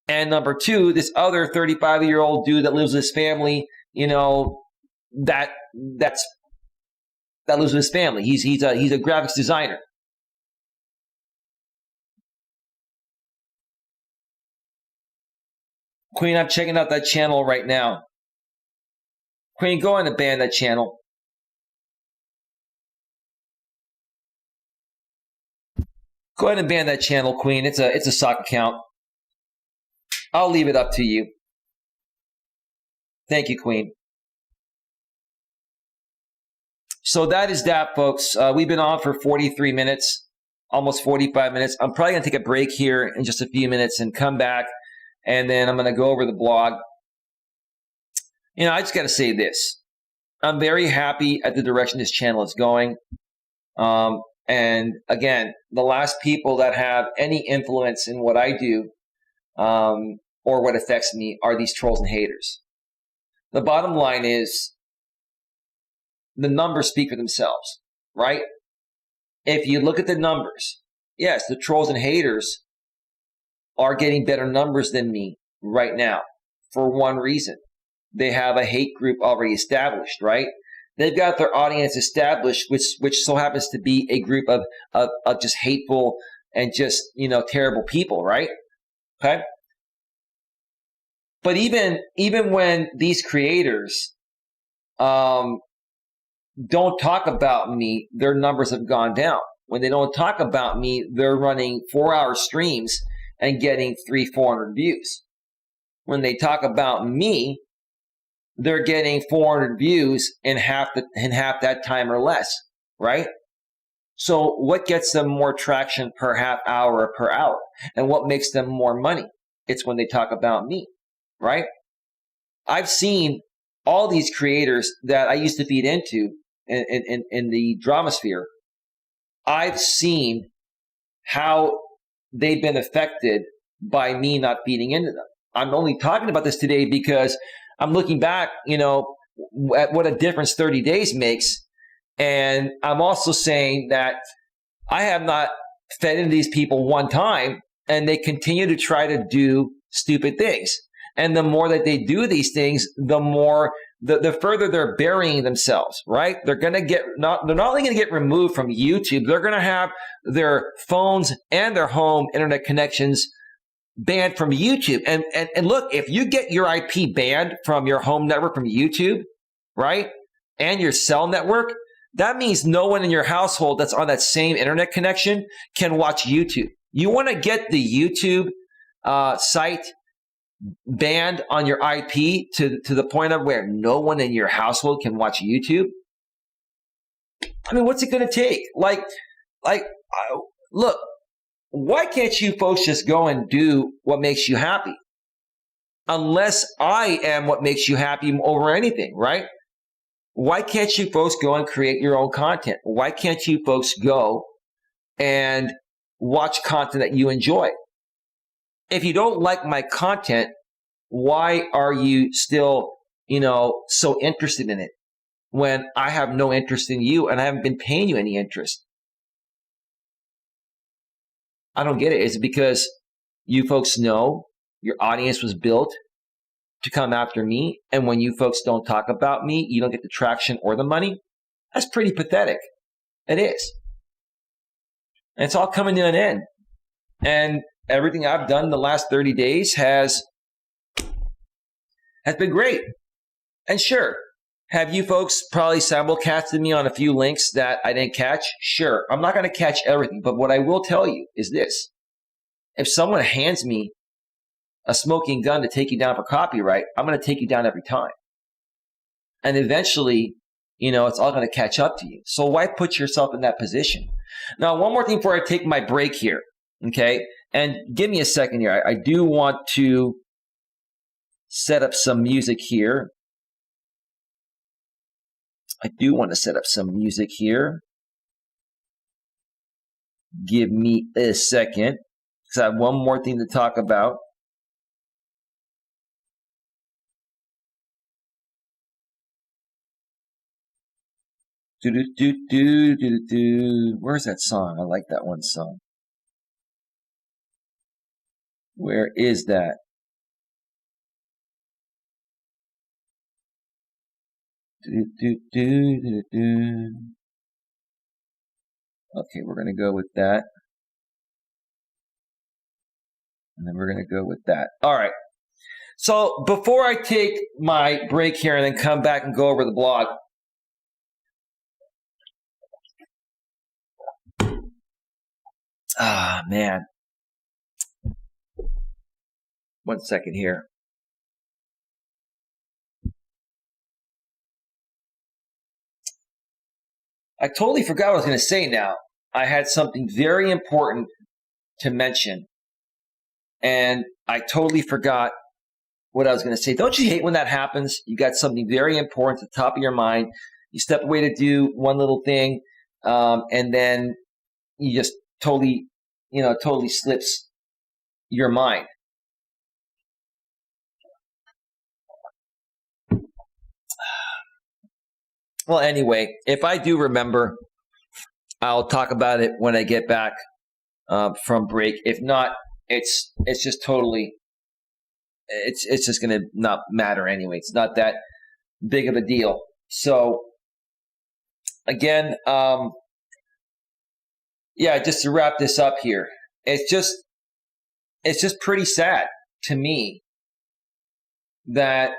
And number 2, this other 35-year-old dude that lives with his family, that lives with his family. He's a graphics designer. Queen, I'm checking out that channel right now. Queen, go on and ban that channel. Go ahead and ban that channel, Queen. It's a sock account. I'll leave it up to you. Thank you, Queen. So that is that, folks. We've been on for 43 minutes, almost 45 minutes. I'm probably going to take a break here in just a few minutes and come back. And then I'm going to go over the blog. I just got to say this. I'm very happy at the direction this channel is going. And again, the last people that have any influence in what I do or what affects me are these trolls and haters. The bottom line is the numbers speak for themselves, right? If you look at the numbers, yes, the trolls and haters are getting better numbers than me right now for one reason. They have a hate group already established, right? They've got their audience established, which so happens to be a group of just hateful and just, terrible people, right? Okay? But even when these creators don't talk about me, their numbers have gone down. When they don't talk about me, they're running 4-hour streams and getting 300-400 views. When they talk about me, they're getting 400 views in half that time or less, right? So what gets them more traction per half hour or per hour? And what makes them more money? It's when they talk about me, right? I've seen all these creators that I used to feed into in the drama sphere, I've seen how they've been affected by me not feeding into them. I'm only talking about this today because I'm looking back, at what a difference 30 days makes. And I'm also saying that I have not fed into these people one time, and they continue to try to do stupid things. And the more that they do these things, the more the further they're burying themselves, right? They're going to they're not only going to get removed from YouTube, they're going to have their phones and their home internet connections banned from YouTube. And look, if you get your IP banned from your home network from YouTube, right, and your cell network, that means no one in your household that's on that same internet connection can watch YouTube. You want to get the YouTube site banned on your IP to the point of where no one in your household can watch YouTube? I mean, what's it going to take? Look, why can't you folks just go and do what makes you happy? Unless I am what makes you happy over anything, right? Why can't you folks go and create your own content? Why can't you folks go and watch content that you enjoy? If you don't like my content, why are you still, so interested in it when I have no interest in you and I haven't been paying you any interest? I don't get it. Is it because you folks know your audience was built to come after me, and when you folks don't talk about me, you don't get the traction or the money? That's pretty pathetic. It is. And it's all coming to an end. And everything I've done the last 30 days has been great. And sure, have you folks probably simulcasted me on a few links that I didn't catch? Sure. I'm not going to catch everything. But what I will tell you is this. If someone hands me a smoking gun to take you down for copyright, I'm going to take you down every time. And eventually, it's all going to catch up to you. So why put yourself in that position? Now, one more thing before I take my break here, okay? And give me a second here. I do want to set up some music here. Give me a second, because I have one more thing to talk about. Where's that song? I like that one song. Where is that? Okay, we're going to go with that. And then we're going to go with that. All right. So before I take my break here and then come back and go over the blog, man. One second here. I totally forgot what I was going to say now. I had something very important to mention, and I totally forgot what I was going to say. Don't you hate when that happens? You got something very important at the top of your mind. You step away to do one little thing, and then you just totally slips your mind. Well, anyway, if I do remember, I'll talk about it when I get back from break. If not, it's just totally, it's just going to not matter anyway. It's not that big of a deal. So, again, just to wrap this up here, it's just pretty sad to me that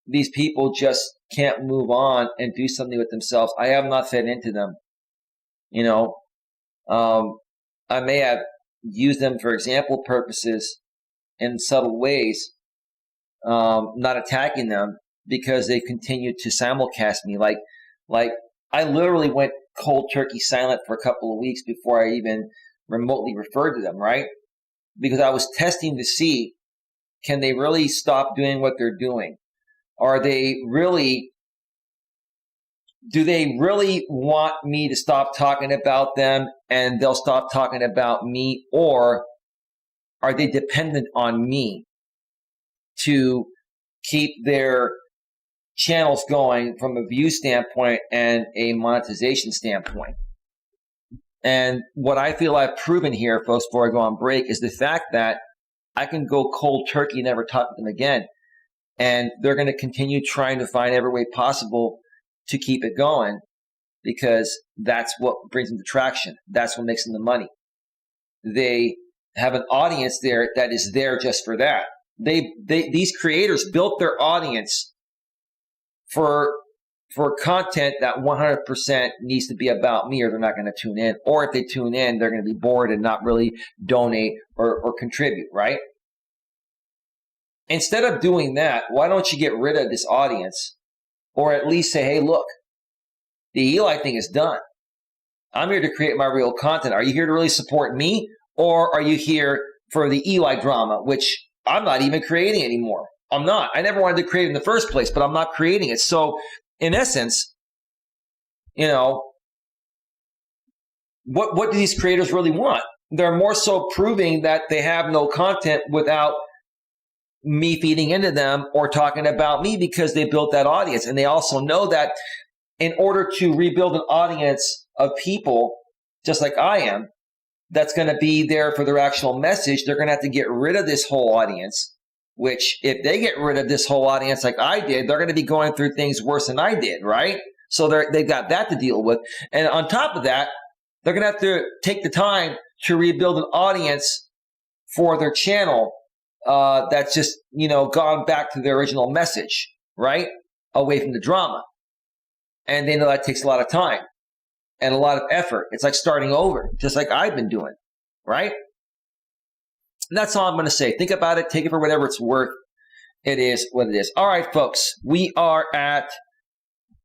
these people just can't move on and do something with themselves. I have not fed into them. I may have used them for example purposes in subtle ways, not attacking them because they continued to simulcast me. Like I literally went cold turkey silent for a couple of weeks before I even remotely referred to them, right? Because I was testing to see, can they really stop doing what they're doing? Are they really, do they really want me to stop talking about them and they'll stop talking about me? Or are they dependent on me to keep their channels going from a view standpoint and a monetization standpoint? And what I feel I've proven here, folks, before I go on break, is the fact that I can go cold turkey and never talk to them again. And they're going to continue trying to find every way possible to keep it going, because that's what brings them the traction. That's what makes them the money. They have an audience there that is there just for that. These creators built their audience for content that 100% needs to be about me, or they're not going to tune in. Or if they tune in, they're going to be bored and not really donate or contribute, right? Instead of doing that, why don't you get rid of this audience, or at least say, hey, look, the Eli thing is done. I'm here to create my real content. Are you here to really support me, or are you here for the Eli drama, which I'm not even creating anymore? I'm not. I never wanted to create it in the first place, but I'm not creating it. So in essence, you know, what do these creators really want? They're more so proving that they have no content without me feeding into them or talking about me, because they built that audience. And they also know that in order to rebuild an audience of people, just like I am, that's going to be there for their actual message, they're going to have to get rid of this whole audience, which if they get rid of this whole audience like I did, they're going to be going through things worse than I did, right? So they've got that to deal with. And on top of that, they're going to have to take the time to rebuild an audience for their channel that's just, you know, gone back to their original message, right? Away from the drama. And they know that takes a lot of time and a lot of effort. It's like starting over, just like I've been doing, right? And that's all I'm going to say. Think about it. Take it for whatever it's worth. It is what it is. All right, folks. We are at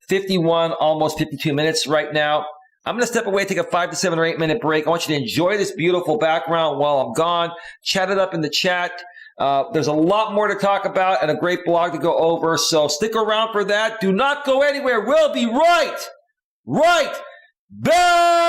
51, almost 52 minutes right now. I'm going to step away, take a 5 to 7 or 8 minute break. I want you to enjoy this beautiful background while I'm gone. Chat it up in the chat. There's a lot more to talk about and a great blog to go over. So stick around for that. Do not go anywhere. We'll be right back.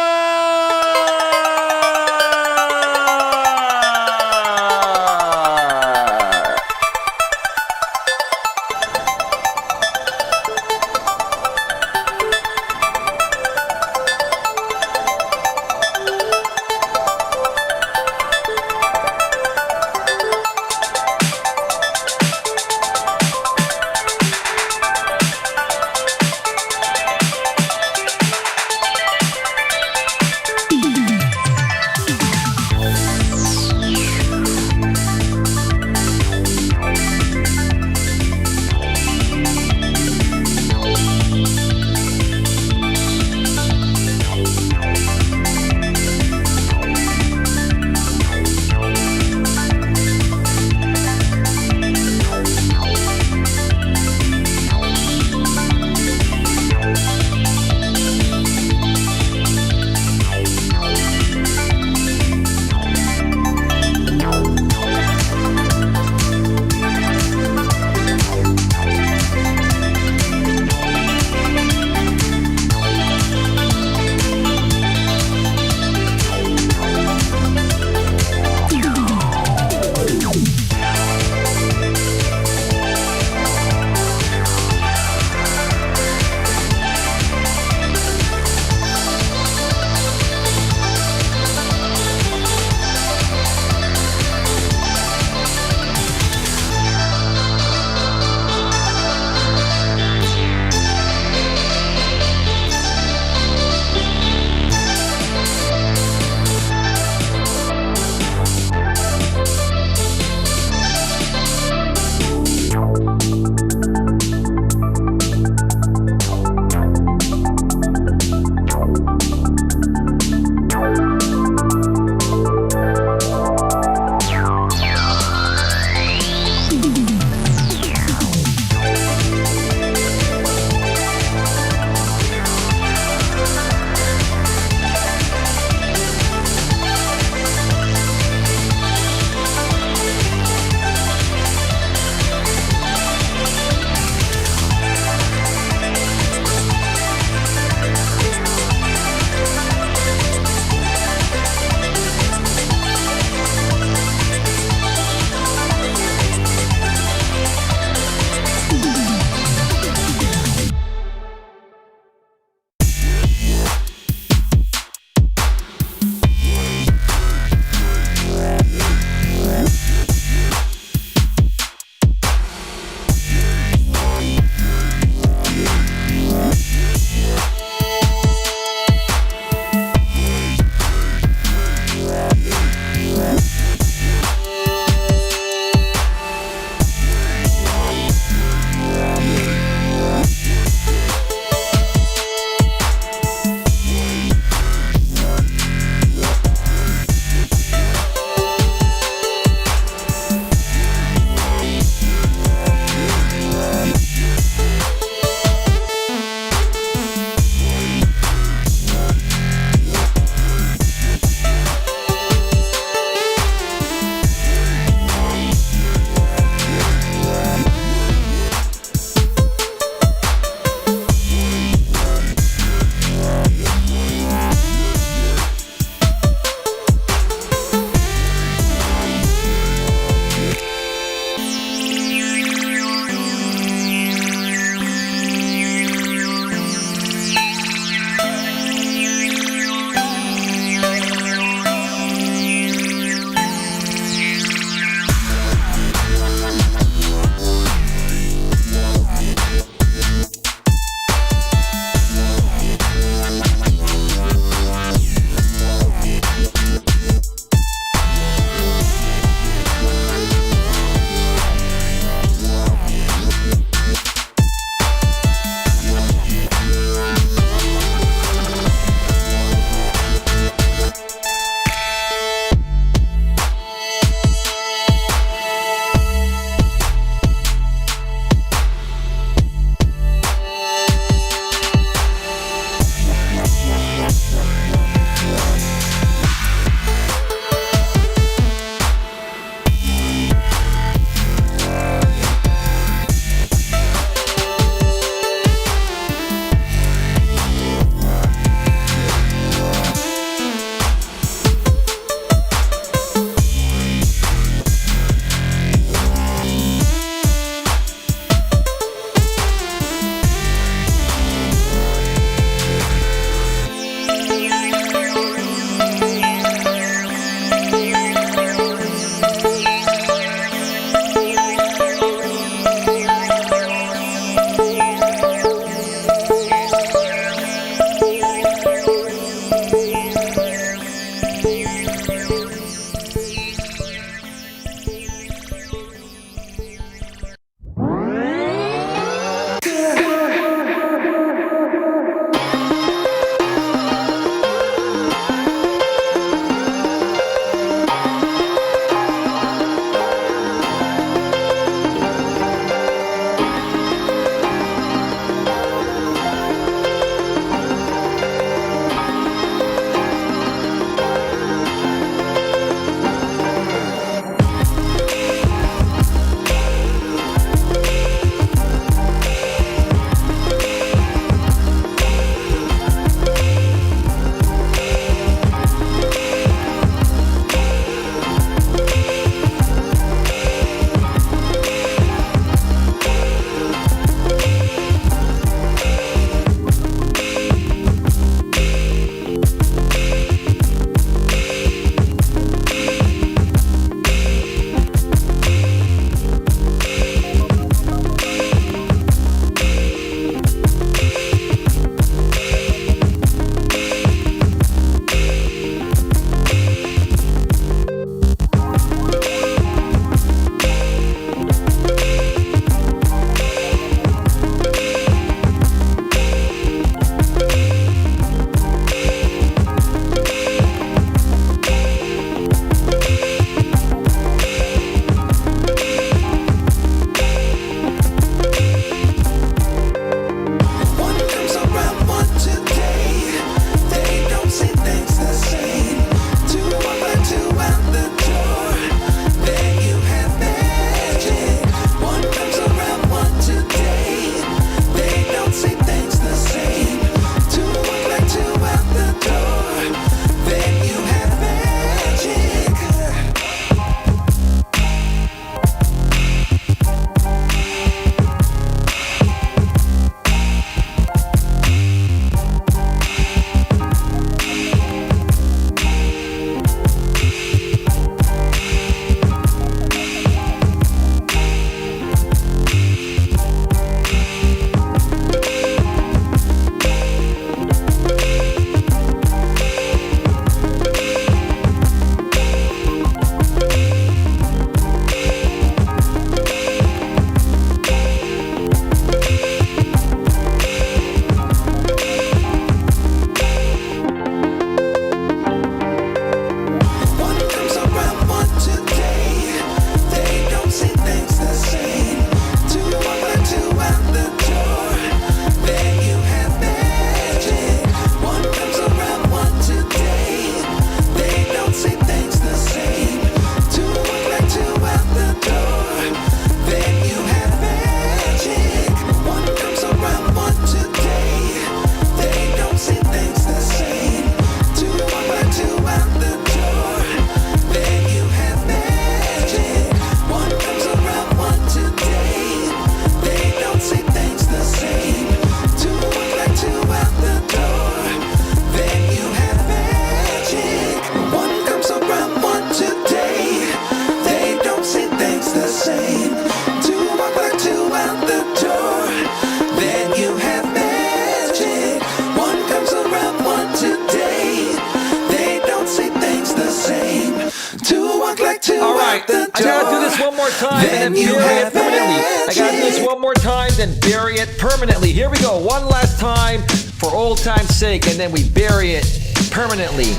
one more time and then bury it permanently. I gotta do this one more time, then bury it permanently. Here we go, one last time for old time's sake, and then we bury it permanently.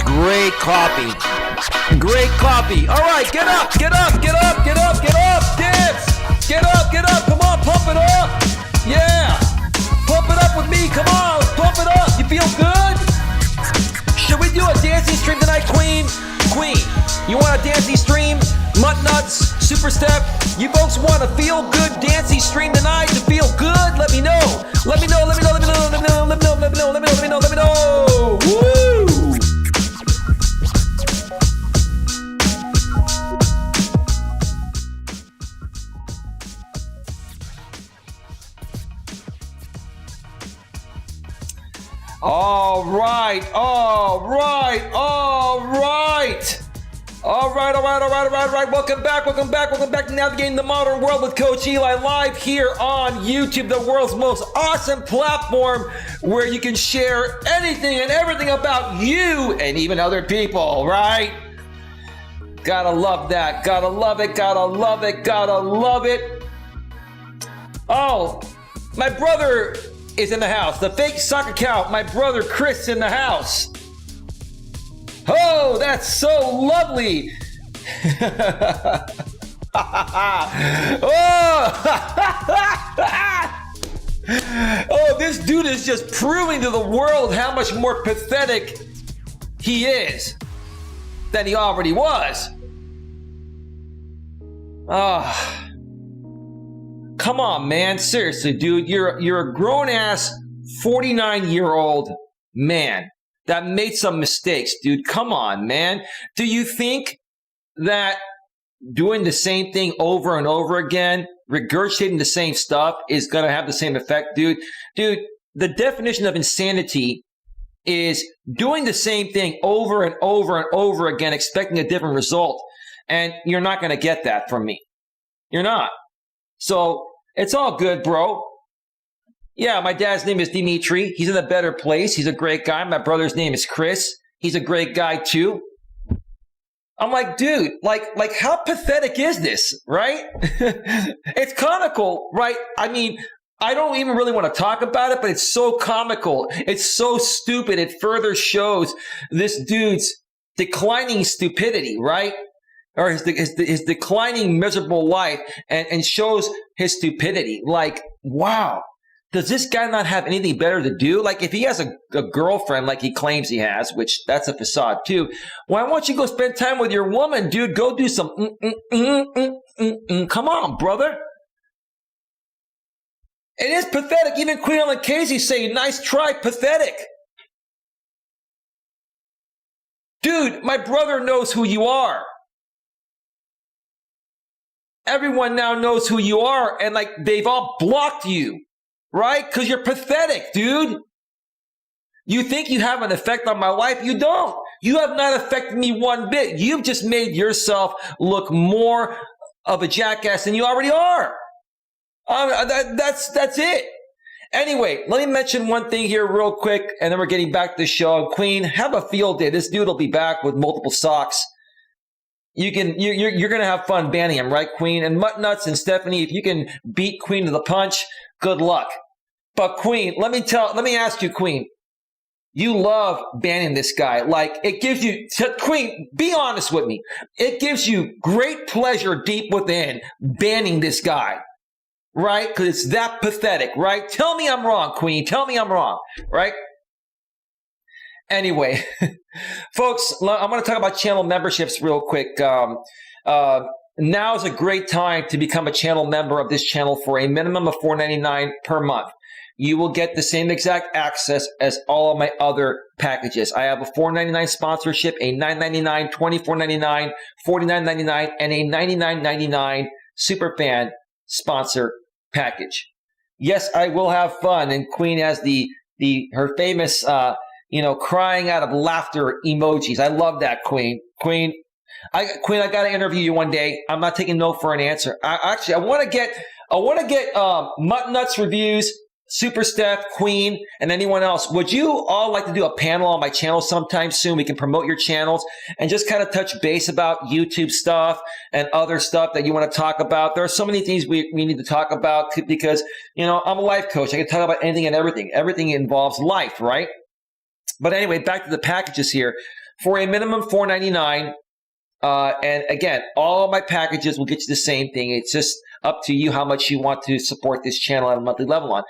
Great coffee. Great coffee. All right, get up, get up, get up, get up, get up. Dance. Get up, get up. Come on, pump it up. Yeah. Pump it up with me. Come on, pump it up. You feel good? Should we do a dancing stream tonight, Queen? Queen, you want a dancing stream? Mutt nuts, super step. You folks want a feel good dancing stream tonight to feel good? Let me know. Let me know, let me know, let me know, let me know, let me know, let me know, let me know, let me know, let me know. Woo! All right. Welcome back to Navigating the Modern World with Coach Eli, live here on YouTube, the world's most awesome platform where you can share anything and everything about you and even other people, right? Gotta love that. Gotta love it. Gotta love it. Gotta love it. Oh, my brother is in the house. The fake soccer account, my brother Chris in the house. Oh, that's so lovely. Oh, this dude is just proving to the world how much more pathetic he is than he already was. Come on, man. Seriously, dude. You're a grown-ass 49-year-old man that made some mistakes, dude. Come on, man. Do you think that doing the same thing over and over again, regurgitating the same stuff, is going to have the same effect, dude? Dude, the definition of insanity is doing the same thing over and over and over again, expecting a different result. And you're not going to get that from me. You're not. So it's all good, bro. Yeah, my dad's name is Dimitri. He's in a better place. He's a great guy. My brother's name is Chris. He's a great guy too. I'm like, dude, like how pathetic is this, right? It's comical, right? I mean, I don't even really want to talk about it, but it's so comical. It's so stupid. It further shows this dude's declining stupidity, right? Or his declining miserable life, and shows his stupidity. Like, wow, does this guy not have anything better to do? Like, if he has a girlfriend like he claims he has, which that's a facade too, why won't you go spend time with your woman, dude? Go do some Come on, brother. It is pathetic. Even Queen Ellen Casey saying, nice try, pathetic. Dude, my brother knows who you are. Everyone now knows who you are, and like they've all blocked you, right? Because you're pathetic, dude. You think you have an effect on my life? You don't. You have not affected me one bit. You've just made yourself look more of a jackass than you already are. That's it. Anyway, let me mention one thing here real quick, and then we're getting back to the show. Queen, have a field day. This dude will be back with multiple socks. You're gonna have fun banning him, right, Queen? And Mutt Nuts and Stephanie, if you can beat Queen to the punch, good luck. But Queen, let me ask you, Queen, you love banning this guy. Like, it gives you, Queen, be honest with me. It gives you great pleasure deep within banning this guy, right? Because it's that pathetic, right? Tell me I'm wrong, Queen. Tell me I'm wrong, right? Anyway, folks, I'm going to talk about channel memberships real quick. Now is a great time to become a channel member of this channel for a minimum of $4.99 per month. You will get the same exact access as all of my other packages. I have a $4.99 sponsorship, a $9.99, $24.99, $49.99, and a $99.99 superfan sponsor package. Yes, I will have fun, and Queen has her famous crying out of laughter emojis. I love that, Queen. Queen, I got to interview you one day. I'm not taking no for an answer. I want to get Mutton Nuts reviews, Super Steph, Queen, and anyone else. Would you all like to do a panel on my channel sometime soon? We can promote your channels and just kind of touch base about YouTube stuff and other stuff that you want to talk about. There are so many things we need to talk about because, I'm a life coach. I can talk about anything and everything. Everything involves life, right? But anyway, back to the packages here. For a minimum $4.99, and again, all of my packages will get you the same thing. It's just up to you how much you want to support this channel at a monthly level on.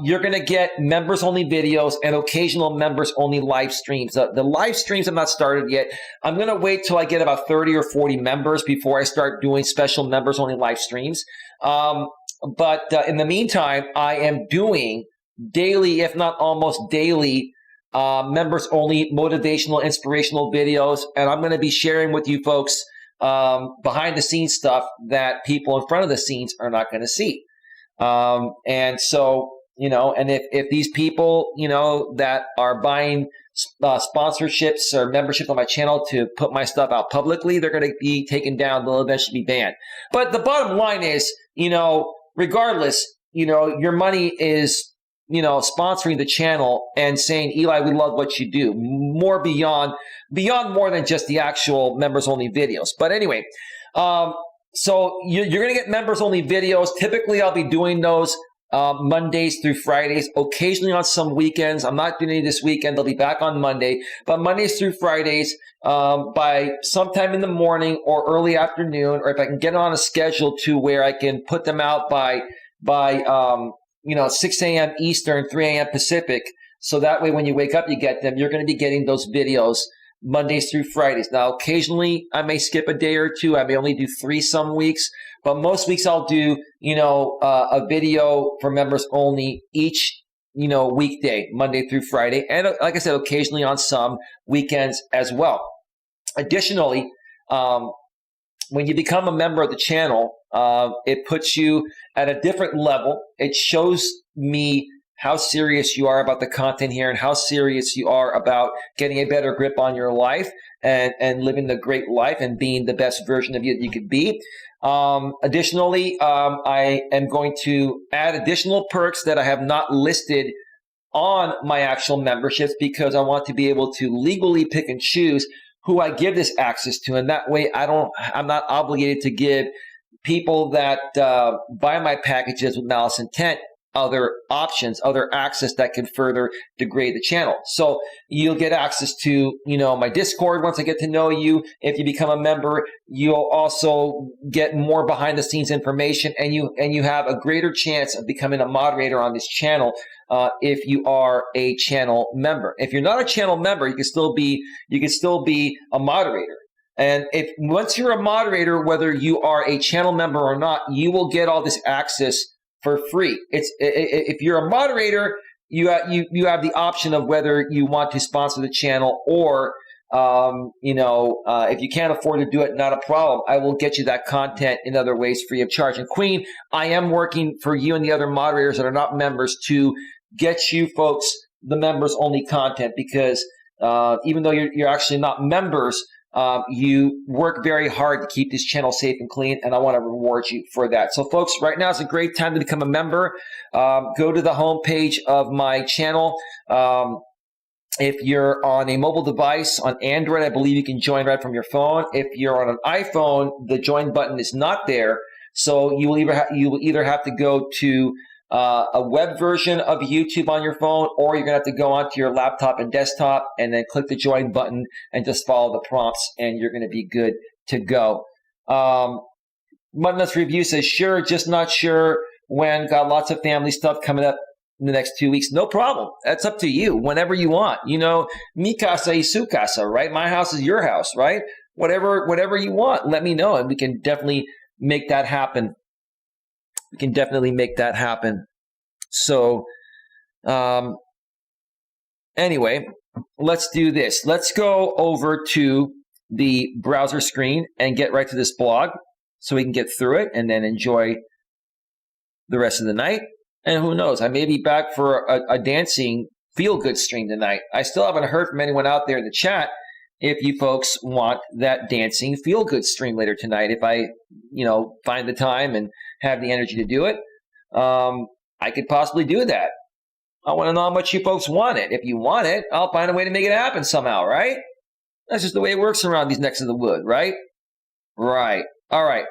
You're going to get members-only videos and occasional members-only live streams. The live streams have not started yet. I'm going to wait till I get about 30 or 40 members before I start doing special members-only live streams. But in the meantime, I am doing daily, if not almost daily, members-only motivational, inspirational videos. And I'm going to be sharing with you folks behind-the-scenes stuff that people in front of the scenes are not going to see. And so, and if these people, that are buying sponsorships or memberships on my channel to put my stuff out publicly, they're going to be taken down. They'll eventually be banned. But the bottom line is, regardless, your money is, sponsoring the channel and saying, Eli, we love what you do. More beyond more than just the actual members only videos. But anyway, so you're going to get members only videos. Typically, I'll be doing those Mondays through Fridays, occasionally on some weekends. I'm not doing any this weekend. They'll be back on Monday, but Mondays through Fridays, by sometime in the morning or early afternoon, or if I can get on a schedule to where I can put them out by 6 a.m. Eastern, 3 a.m. Pacific. So that way, when you wake up, you get them. You're going to be getting those videos Mondays through Fridays. Now, occasionally, I may skip a day or two. I may only do 3 some weeks. But most weeks, I'll do, a video for members only each, weekday, Monday through Friday. And like I said, occasionally on some weekends as well. Additionally, when you become a member of the channel, it puts you at a different level. It shows me how serious you are about the content here and how serious you are about getting a better grip on your life and living the great life and being the best version of you that you could be. Additionally, I am going to add additional perks that I have not listed on my actual memberships because I want to be able to legally pick and choose who I give this access to. And that way I'm not obligated to give people that buy my packages with malice intent other options, other access that can further degrade the channel. So you'll get access to, my Discord once I get to know you. If you become a member, you'll also get more behind the scenes information, and you have a greater chance of becoming a moderator on this channel if you are a channel member. If you're not a channel member, you can still be a moderator. And once you're a moderator, whether you are a channel member or not, you will get all this access for free. If you're a moderator, you have the option of whether you want to sponsor the channel or if you can't afford to do it, not a problem. I will get you that content in other ways free of charge. And Queen, I am working for you and the other moderators that are not members to get you folks the members only content because even though you're actually not members, you work very hard to keep this channel safe and clean, and I want to reward you for that. So folks, right now is a great time to become a member. Go to the homepage of my channel. If you're on a mobile device, on Android, I believe you can join right from your phone. If you're on an iPhone, the join button is not there. So you will either have to go to a web version of YouTube on your phone, or you're going to have to go onto your laptop and desktop and then click the join button and just follow the prompts, and you're going to be good to go. Mutton's Review says, sure, just not sure when. Got lots of family stuff coming up in the next 2 weeks. No problem. That's up to you whenever you want. Mi casa y su casa, right? My house is your house, right? Whatever you want, let me know, and we can definitely make that happen. We can definitely make that happen. So, anyway, let's do this. Let's go over to the browser screen and get right to this blog so we can get through it and then enjoy the rest of the night. And who knows, I may be back for a dancing feel-good stream tonight. I still haven't heard from anyone out there in the chat if you folks want that dancing feel-good stream later tonight. If I, find the time and have the energy to do it, I could possibly do that. I want to know how much you folks want it. If you want it, I'll find a way to make it happen somehow, right? That's just the way it works around these necks of the wood, right? Right. All right.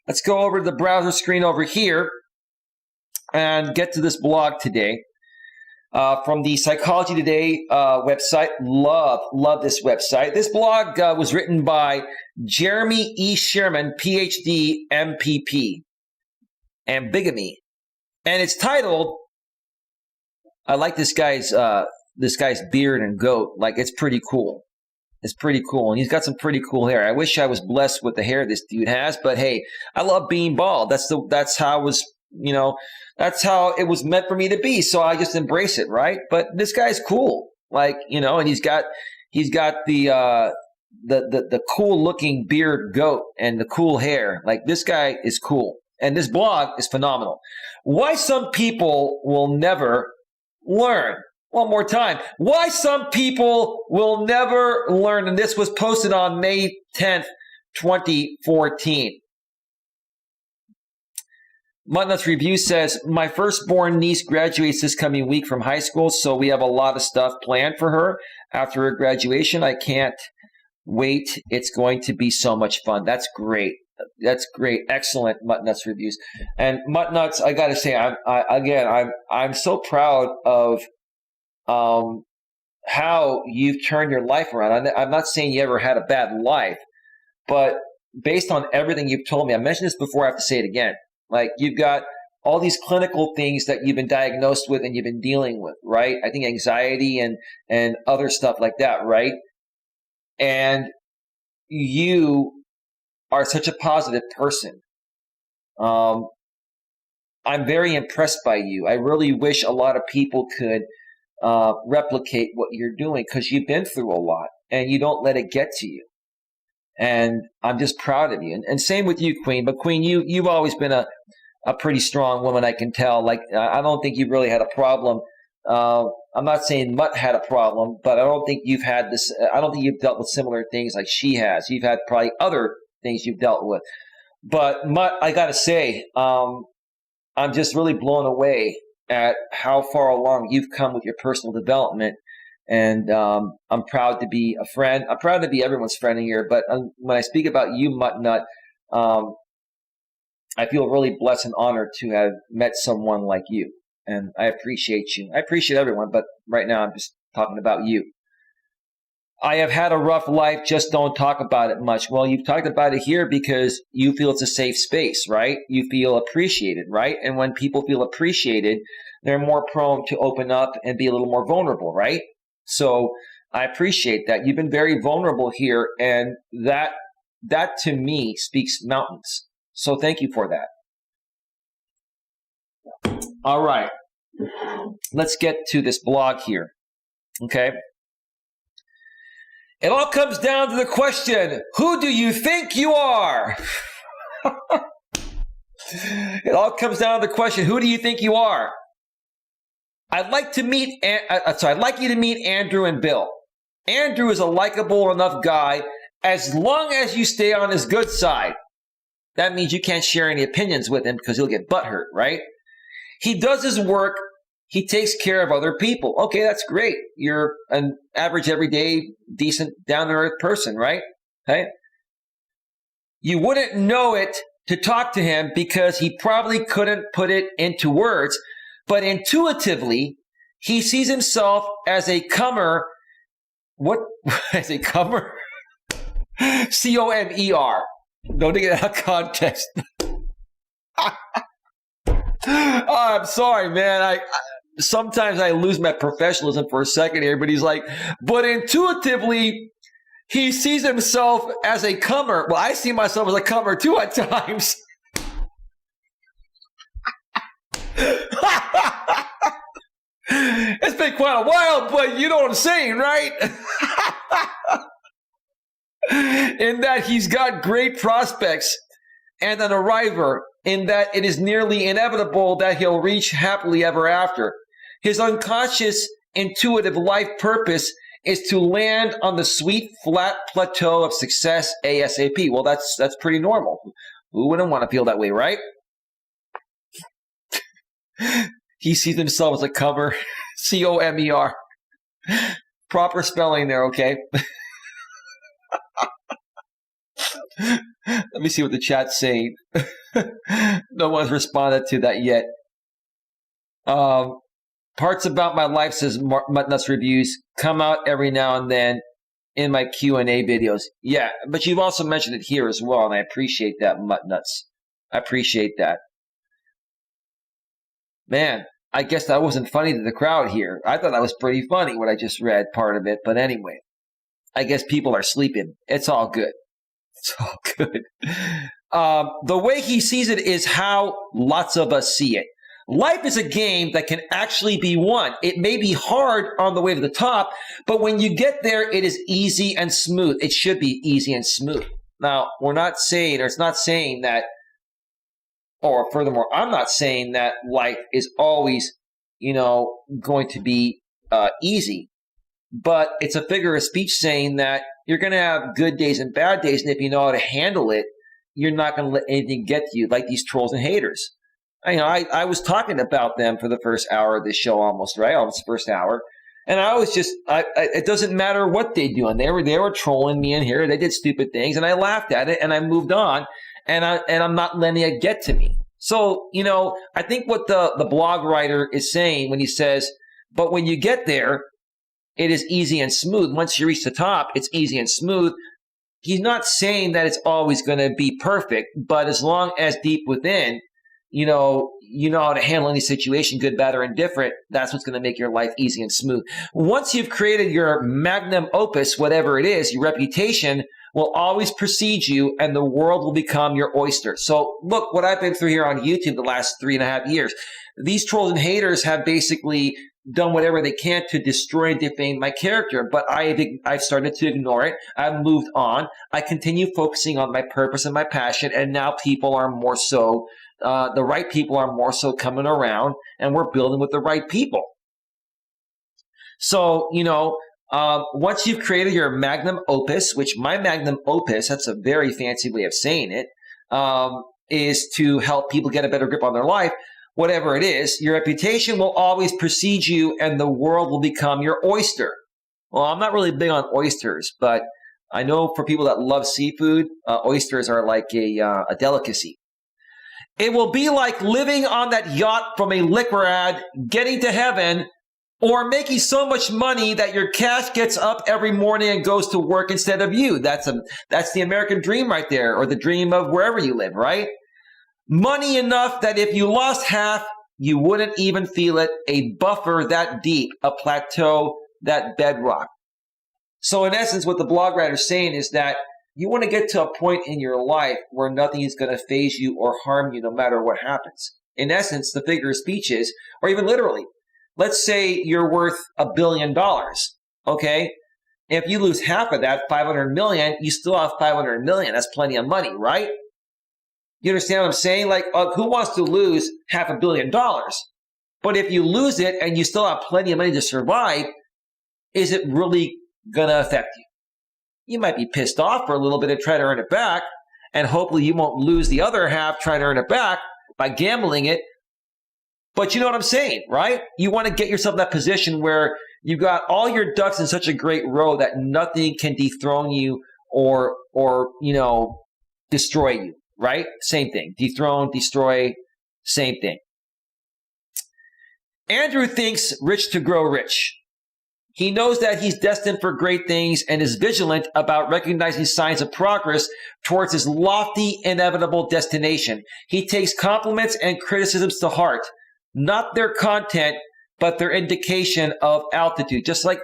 Let's go over to the browser screen over here and get to this blog today from the Psychology Today website. Love this website. This blog was written by Jeremy E. Sherman, PhD, MPP, and bigamy. And it's titled, I like this guy's beard and goat. Like, it's pretty cool. It's pretty cool. And he's got some pretty cool hair. I wish I was blessed with the hair this dude has, but hey, I love being bald. That's how it was, that's how it was meant for me to be. So I just embrace it, right? But this guy's cool. Like, and he's got the cool looking beard goat and the cool hair. Like, this guy is cool. And this blog is phenomenal. Why some people will never learn. One more time. Why some people will never learn. And this was posted on May 10th, 2014. Mutnut's Review says, my firstborn niece graduates this coming week from high school, so we have a lot of stuff planned for her after her graduation. I can't wait. It's going to be so much fun. That's great. That's great. Excellent, Mutnuts Reviews. And Mutnuts, I got to say, I'm so proud of how you've turned your life around. I'm not saying you ever had a bad life, but based on everything you've told me, I mentioned this before, I have to say it again. Like, you've got all these clinical things that you've been diagnosed with and you've been dealing with, right? I think anxiety and other stuff like that, right? And you are such a positive person. I'm very impressed by you. I really wish a lot of people could replicate what you're doing, because you've been through a lot and you don't let it get to you. And I'm just proud of you. And same with you, Queen. But Queen, you've always been a pretty strong woman, I can tell. Like, I don't think you've really had a problem. I'm not saying Mutt had a problem, but I don't think you've had this. I don't think you've dealt with similar things like she has. You've had probably other things you've dealt with. But Mutt, I got to say, I'm just really blown away at how far along you've come with your personal development. And I'm proud to be a friend. I'm proud to be everyone's friend here. But when I speak about you, Mutt Nut, I feel really blessed and honored to have met someone like you. And I appreciate you. I appreciate everyone, but right now I'm just talking about you. I have had a rough life, just don't talk about it much. Well, you've talked about it here because you feel it's a safe space, right? You feel appreciated, right? And when people feel appreciated, they're more prone to open up and be a little more vulnerable, right? So I appreciate that. You've been very vulnerable here, and that to me speaks mountains. So thank you for that. All right. Let's get to this blog here. Okay. It all comes down to the question, who do you think you are? It all comes down to the question, who do you think you are? I'd like you to meet Andrew and Bill. Andrew is a likable enough guy as long as you stay on his good side. That means you can't share any opinions with him because he'll get butthurt, right? He does his work. He takes care of other people. Okay, that's great. You're an average, everyday, decent, down-to-earth person, right? Okay. You wouldn't know it to talk to him because he probably couldn't put it into words, but intuitively, he sees himself as a comer. What? As a comer? C-O-M-E-R. Don't take it out of context. Oh, I'm sorry, man. Sometimes I lose my professionalism for a second here, but he's like, but intuitively, he sees himself as a comer. Well, I see myself as a comer too at times. It's been quite a while, but you know what I'm saying, right? In that he's got great prospects and an arriver, in that it is nearly inevitable that he'll reach happily ever after. His unconscious intuitive life purpose is to land on the sweet, flat plateau of success ASAP. Well, that's pretty normal. Who wouldn't want to feel that way, right? He sees himself as a comer. C-O-M-E-R. Proper spelling there, okay? Let me see what the chat's saying. No one's responded to that yet. Parts about my life, says Muttnuts Reviews, come out every now and then in my Q&A videos. Yeah, but you've also mentioned it here as well, and I appreciate that, Muttnuts. I appreciate that. Man, I guess that wasn't funny to the crowd here. I thought that was pretty funny, what I just read, part of it. But anyway, I guess people are sleeping. It's all good. It's all good. The way he sees it is how lots of us see it. Life is a game that can actually be won. It may be hard on the way to the top, but when you get there, it is easy and smooth. It should be easy and smooth. Now, we're not saying, or it's not saying that, or furthermore, I'm not saying that life is always, going to be easy. But it's a figure of speech saying that you're going to have good days and bad days, and if you know how to handle it, you're not going to let anything get to you, like these trolls and haters. I was talking about them for the first hour of this show, almost the first hour, and I was just, it doesn't matter what they do, and they were trolling me in here. They did stupid things, and I laughed at it, and I moved on, and I'm not letting it get to me. So, I think what the blog writer is saying when he says, but when you get there, it is easy and smooth. Once you reach the top, it's easy and smooth. He's not saying that it's always going to be perfect, but as long as deep within, you know how to handle any situation, good, bad, or indifferent, that's what's going to make your life easy and smooth. Once you've created your magnum opus, whatever it is, your reputation will always precede you, and the world will become your oyster. So look what I've been through here on YouTube the last 3.5 years. These trolls and haters have basically done whatever they can to destroy and defame my character, but I've started to ignore it. I've moved on. I continue focusing on my purpose and my passion, and now people are more so, the right people are more so coming around, and we're building with the right people. So, once you've created your magnum opus, which my magnum opus, that's a very fancy way of saying it, is to help people get a better grip on their life. Whatever it is, your reputation will always precede you, and the world will become your oyster. Well, I'm not really big on oysters, but I know for people that love seafood, oysters are like a delicacy. It will be like living on that yacht from a liquor ad, getting to heaven, or making so much money that your cash gets up every morning and goes to work instead of you. That's the American dream right there, or the dream of wherever you live, right? Money enough that if you lost half, you wouldn't even feel it. A buffer that deep, a plateau, that bedrock. So in essence, what the blog writer is saying is that you want to get to a point in your life where nothing is going to faze you or harm you no matter what happens. In essence, the figure of speech is, or even literally, let's say you're worth $1 billion, okay? If you lose half of that, 500 million, you still have 500 million. That's plenty of money, right? You understand what I'm saying? Like, who wants to lose $500 million? But if you lose it and you still have plenty of money to survive, is it really going to affect you? You might be pissed off for a little bit and try to earn it back, and hopefully you won't lose the other half trying to earn it back by gambling it. But you know what I'm saying, right? You want to get yourself in that position where you got all your ducks in such a great row that nothing can dethrone you or destroy you. Right? Same thing. Dethrone, destroy, same thing. Andrew thinks rich to grow rich. He knows that he's destined for great things and is vigilant about recognizing signs of progress towards his lofty, inevitable destination. He takes compliments and criticisms to heart, not their content, but their indication of altitude. Just like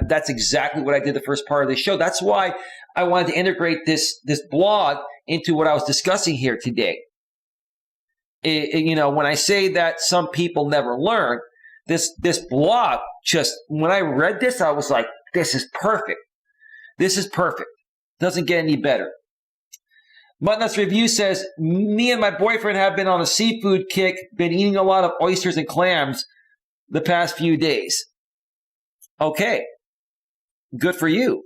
that's exactly what I did the first part of the show. That's why I wanted to integrate this blog into what I was discussing here today. When I say that some people never learn, this blog, just when I read this, I was like, this is perfect. This is perfect. Doesn't get any better. Muttnuts Review says, me and my boyfriend have been on a seafood kick, been eating a lot of oysters and clams the past few days. Okay, good for you.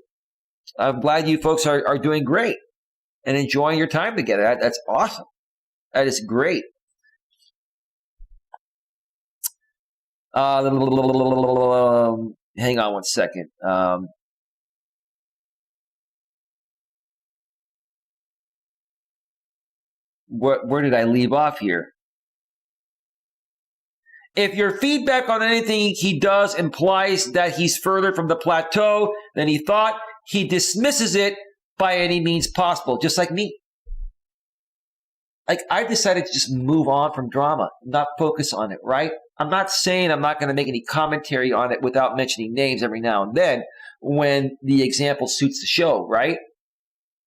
I'm glad you folks are doing great and enjoying your time together. That's awesome. That is great. Hang on one second. Where did I leave off here? If your feedback on anything he does implies that he's further from the plateau than he thought, he dismisses it by any means possible, just like me. Like, I've decided to just move on from drama, not focus on it, right? I'm not saying I'm not going to make any commentary on it without mentioning names every now and then when the example suits the show, right?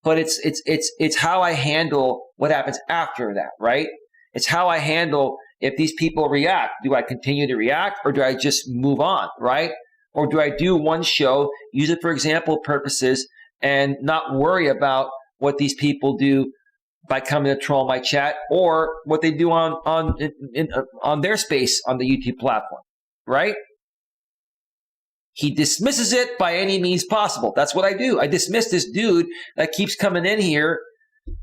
But it's how I handle what happens after that, right? It's how I handle if these people react. Do I continue to react or do I just move on, right? Or do I do one show, use it for example purposes, and not worry about what these people do by coming to troll my chat or what they do on their space on the YouTube platform, right? He dismisses it by any means possible. That's what I do. I dismiss this dude that keeps coming in here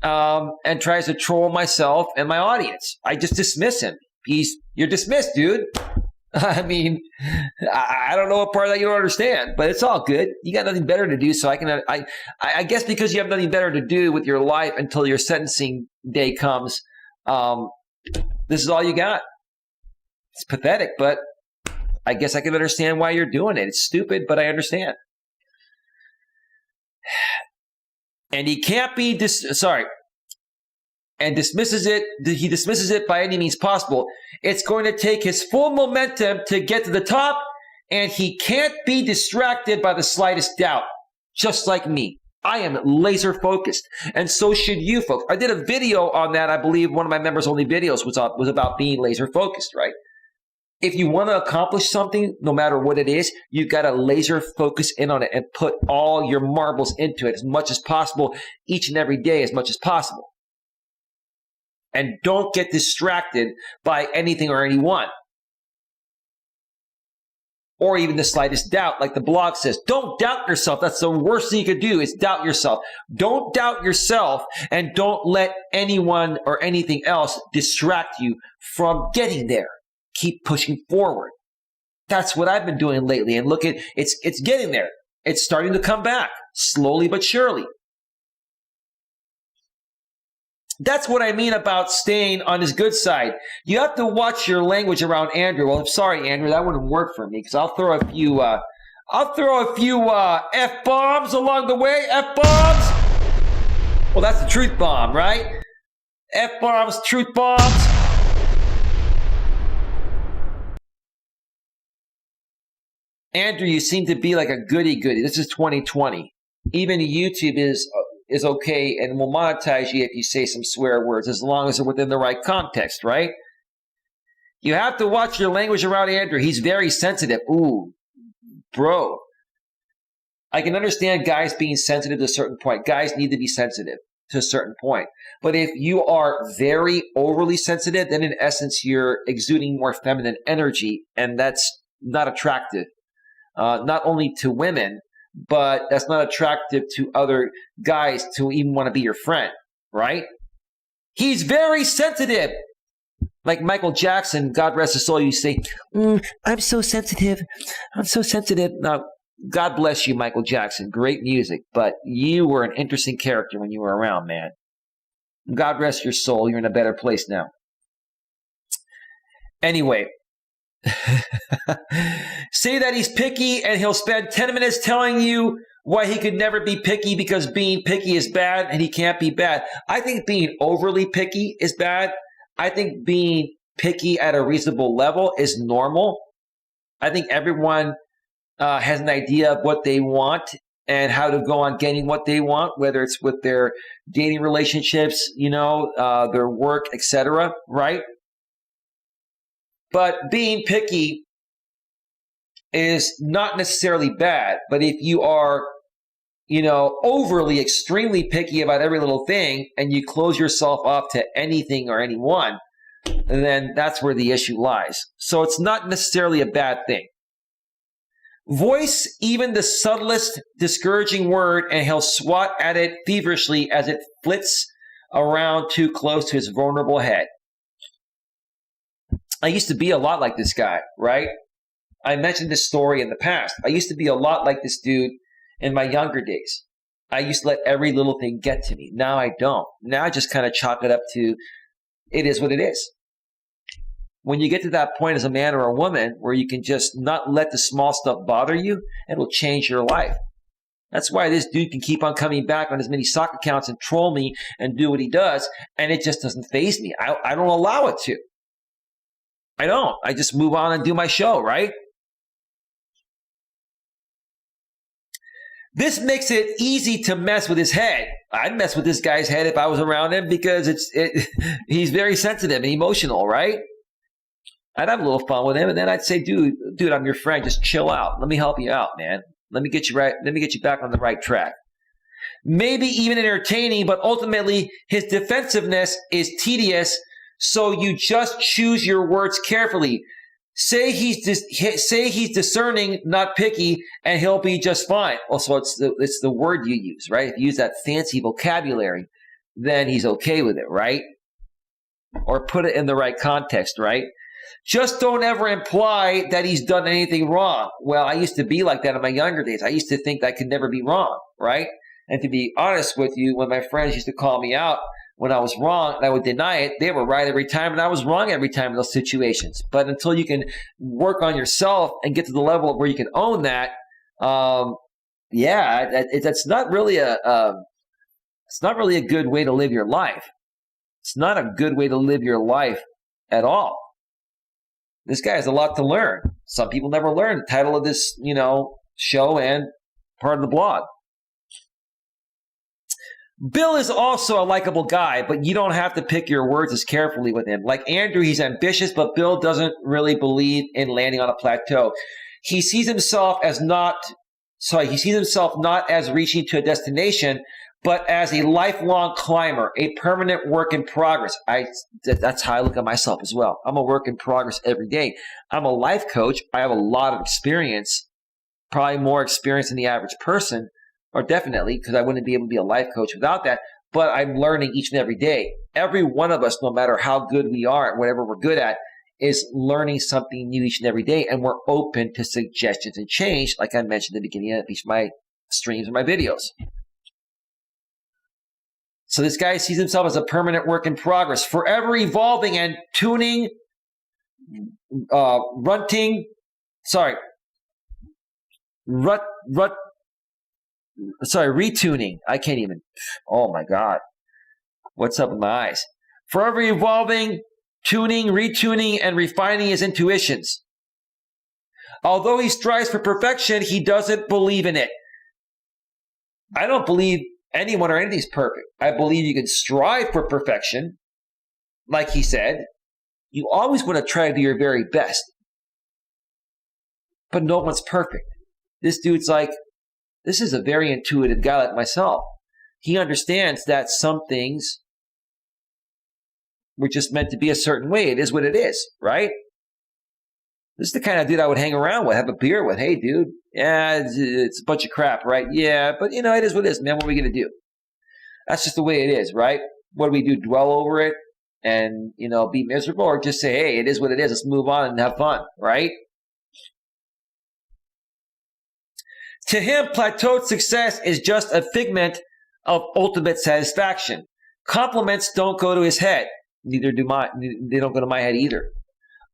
and tries to troll myself and my audience. I just dismiss him. You're dismissed, dude. I mean, I don't know what part of that you don't understand, but it's all good. You got nothing better to do, so I guess because you have nothing better to do with your life until your sentencing day comes, this is all you got. It's pathetic, but I guess I can understand why you're doing it. It's stupid, but I understand. And he can't be and dismisses it. He dismisses it by any means possible. It's going to take his full momentum to get to the top, and he can't be distracted by the slightest doubt, just like me. I am laser focused, and so should you folks. I did a video on that. I believe one of my members only videos was about being laser focused, right? If you want to accomplish something, no matter what it is, you've got to laser focus in on it and put all your marbles into it as much as possible, each and every day as much as possible. And don't get distracted by anything or anyone. Or even the slightest doubt, like the blog says. Don't doubt yourself. That's the worst thing you could do, is doubt yourself. Don't doubt yourself, and don't let anyone or anything else distract you from getting there. Keep pushing forward. That's what I've been doing lately. And look, it's getting there. It's starting to come back, slowly but surely. That's what I mean about staying on his good side. You have to watch your language around Andrew. Well, I'm sorry, Andrew, that wouldn't work for me, because I'll throw a few F-bombs along the way. F-bombs. Well, that's the truth bomb, right? F-bombs, truth bombs. Andrew, you seem to be like a goody-goody. This is 2020. Even YouTube is okay and will monetize you if you say some swear words, as long as they're within the right context, right? You have to watch your language around Andrew. He's very sensitive. Ooh, bro. I can understand guys being sensitive to a certain point. Guys need to be sensitive to a certain point. But if you are very overly sensitive, then in essence, you're exuding more feminine energy, and that's not attractive. Not only to women, but that's not attractive to other guys to even want to be your friend, right? He's very sensitive. Like Michael Jackson, God rest his soul, you say, I'm so sensitive. I'm so sensitive. Now, God bless you, Michael Jackson. Great music, but you were an interesting character when you were around, man. God rest your soul. You're in a better place now. Anyway, say that he's picky and he'll spend 10 minutes telling you why he could never be picky because being picky is bad and he can't be bad. I think being overly picky is bad. I think being picky at a reasonable level is normal. I think everyone has an idea of what they want and how to go on getting what they want, whether it's with their dating relationships, their work, etc., right? But being picky is not necessarily bad. But if you are, overly, extremely picky about every little thing and you close yourself off to anything or anyone, then that's where the issue lies. So it's not necessarily a bad thing. Voice even the subtlest discouraging word and he'll swat at it feverishly as it flits around too close to his vulnerable head. I used to be a lot like this guy, right? I mentioned this story in the past. I used to be a lot like this dude in my younger days. I used to let every little thing get to me. Now I don't. Now I just kind of chalk it up to it is what it is. When you get to that point as a man or a woman where you can just not let the small stuff bother you, it'll change your life. That's why this dude can keep on coming back on his many sock accounts and troll me and do what he does, and it just doesn't faze me. I don't allow it to. I don't. I just move on and do my show, right? This makes it easy to mess with his head. I'd mess with this guy's head if I was around him because he's very sensitive and emotional, right? I'd have a little fun with him, and then I'd say, dude, I'm your friend. Just chill out. Let me help you out, man. Let me get you right. Let me get you back on the right track. Maybe even entertaining, but ultimately his defensiveness is tedious, so you just choose your words carefully. Say he's discerning, not picky, and he'll be just fine. Also, it's the word you use, right? If you use that fancy vocabulary, then he's okay with it, right? Or put it in the right context, right? Just don't ever imply that he's done anything wrong. Well, I used to be like that in my younger days. I used to think that I could never be wrong, right? And to be honest with you, when my friends used to call me out when I was wrong and I would deny it, they were right every time and I was wrong every time in those situations. But until you can work on yourself and get to the level of where you can own that, that's not really it's not really a good way to live your life. It's not a good way to live your life at all. This guy has a lot to learn. Some people never learn. The title of this, show and part of the blog. Bill is also a likable guy, but you don't have to pick your words as carefully with him. Like Andrew, he's ambitious, but Bill doesn't really believe in landing on a plateau. He sees himself not as reaching to a destination, but as a lifelong climber, a permanent work in progress. That's how I look at myself as well. I'm a work in progress every day. I'm a life coach. I have a lot of experience, probably more experience than the average person, or definitely, because I wouldn't be able to be a life coach without that, but I'm learning each and every day. Every one of us, no matter how good we are at whatever we're good at, is learning something new each and every day, and we're open to suggestions and change, like I mentioned at the beginning of each of my streams and my videos. So this guy sees himself as a permanent work in progress, forever evolving and tuning, retooning. I can't even, oh my God. What's up with my eyes? Forever evolving, tuning, retuning, and refining his intuitions. Although he strives for perfection, he doesn't believe in it. I don't believe anyone or anything's perfect. I believe you can strive for perfection. Like he said, you always want to try to do your very best. But no one's perfect. This dude's like, this is a very intuitive guy like myself. He understands that some things were just meant to be a certain way. It is what it is, right? This is the kind of dude I would hang around with, have a beer with. Hey, dude, yeah, it's a bunch of crap, right? Yeah, but it is what it is, man. What are we going to do? That's just the way it is, right? What do we do? Dwell over it and, be miserable, or just say, hey, it is what it is. Let's move on and have fun, right? To him, plateaued success is just a figment of ultimate satisfaction. Compliments don't go to his head. Neither do mine. They don't go to my head either.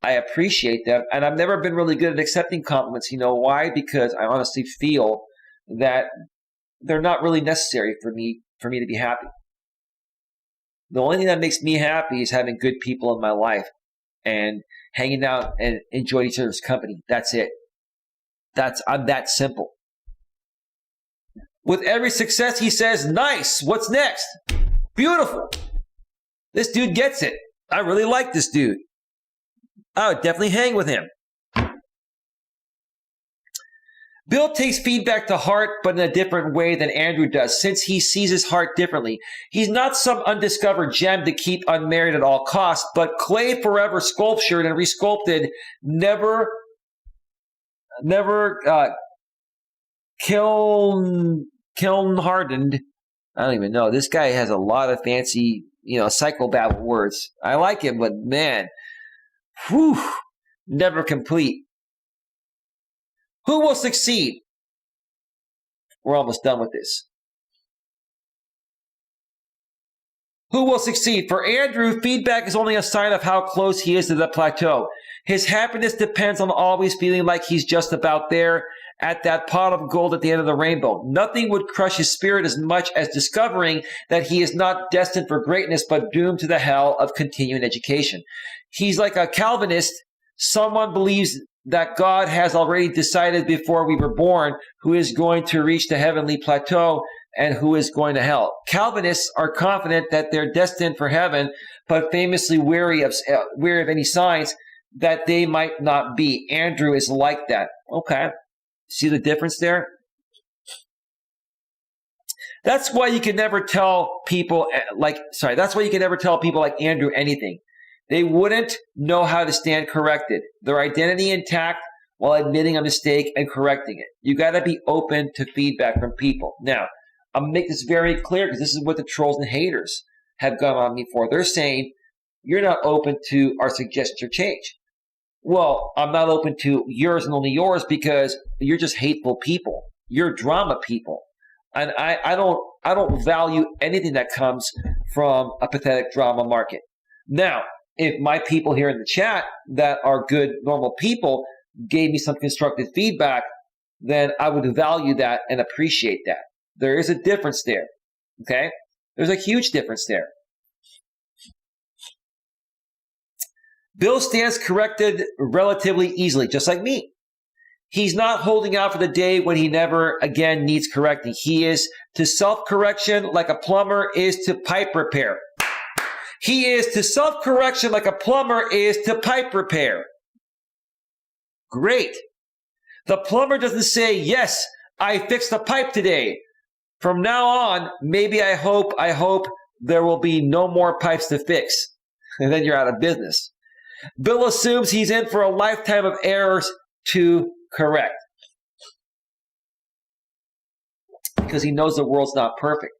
I appreciate them, and I've never been really good at accepting compliments. You know why? Because I honestly feel that they're not really necessary for me to be happy. The only thing that makes me happy is having good people in my life and hanging out and enjoying each other's company. That's it. I'm that simple. With every success, he says, nice. What's next? Beautiful. This dude gets it. I really like this dude. I would definitely hang with him. Bill takes feedback to heart, but in a different way than Andrew does, since he sees his heart differently. He's not some undiscovered gem to keep unmarried at all costs, but clay forever sculptured and resculpted, never kiln hardened. I don't even know. This guy has a lot of fancy, psychobabble words. I like him, but man, whew, never complete. Who will succeed? We're almost done with this. Who will succeed? For Andrew, feedback is only a sign of how close he is to the plateau. His happiness depends on always feeling like he's just about there at that pot of gold at the end of the rainbow. Nothing would crush his spirit as much as discovering that he is not destined for greatness, but doomed to the hell of continuing education. He's like a Calvinist. Someone believes that God has already decided before we were born who is going to reach the heavenly plateau and who is going to hell. Calvinists are confident that they're destined for heaven, but famously wary of any signs that they might not be. Andrew is like that. Okay. See the difference there? That's why you can never tell people that's why you can never tell people like Andrew anything. They wouldn't know how to stand corrected. Their identity intact while admitting a mistake and correcting it. You got to be open to feedback from people. Now, I'm going to make this very clear because this is what the trolls and haters have gone on me for. They're saying, you're not open to our suggestions or change. Well, I'm not open to yours and only yours because you're just hateful people. You're drama people. And I don't value anything that comes from a pathetic drama market. Now, if my people here in the chat that are good, normal people gave me some constructive feedback, then I would value that and appreciate that. There is a difference there, okay? There's a huge difference there. Bill stands corrected relatively easily, just like me. He's not holding out for the day when he never again needs correcting. He is to self-correction like a plumber is to pipe repair. He is to self-correction like a plumber is to pipe repair. Great. The plumber doesn't say, yes, I fixed the pipe today. From now on, maybe I hope there will be no more pipes to fix. And then you're out of business. Bill assumes he's in for a lifetime of errors to correct. Because he knows the world's not perfect.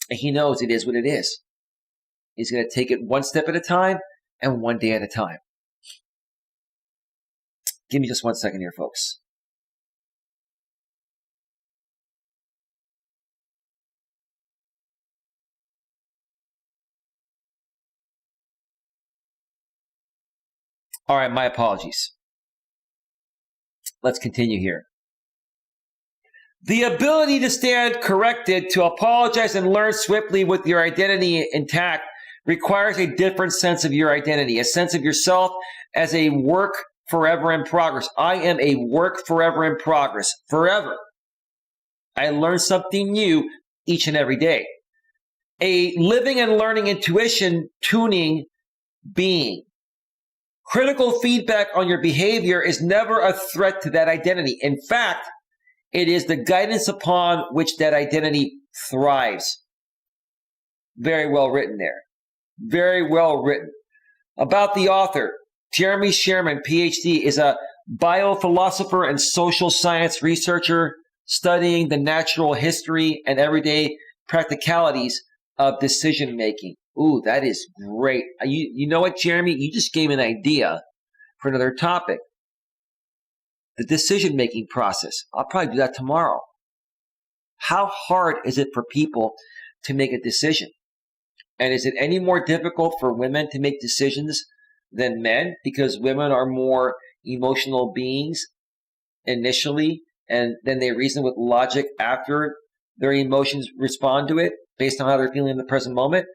And he knows it is what it is. He's going to take it one step at a time and one day at a time. Give me just 1 second here, folks. All right, my apologies. Let's continue here. The ability to stand corrected, to apologize and learn swiftly with your identity intact requires a different sense of your identity, a sense of yourself as a work forever in progress. I am a work forever in progress, forever. I learn something new each and every day. A living and learning intuition, tuning being. Critical feedback on your behavior is never a threat to that identity. In fact, it is the guidance upon which that identity thrives. Very well written there. Very well written. About the author, Jeremy Sherman, PhD, is a biophilosopher and social science researcher studying the natural history and everyday practicalities of decision making. Ooh, that is great. You know what, Jeremy? You just gave me an idea for another topic. The decision-making process. I'll probably do that tomorrow. How hard is it for people to make a decision? And is it any more difficult for women to make decisions than men? Because women are more emotional beings initially, and then they reason with logic after their emotions respond to it based on how they're feeling in the present moment.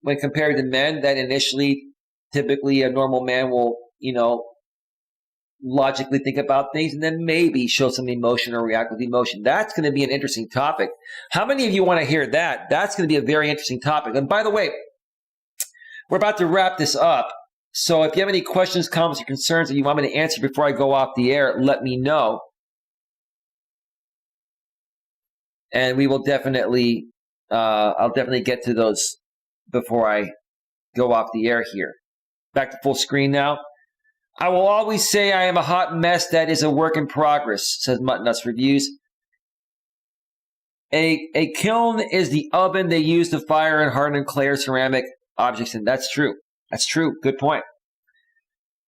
When compared to men, that initially, typically a normal man will, logically think about things and then maybe show some emotion or react with emotion. That's going to be an interesting topic. How many of you want to hear that? That's going to be a very interesting topic. And by the way, we're about to wrap this up. So if you have any questions, comments, or concerns that you want me to answer before I go off the air, let me know. And we will definitely, I'll definitely get to those before I go off the air here. Back to full screen now. I will always say I am a hot mess that is a work in progress, says Mutton Nuts Reviews. A kiln is the oven they use to fire and harden clay or ceramic objects. And that's true. That's true. Good point.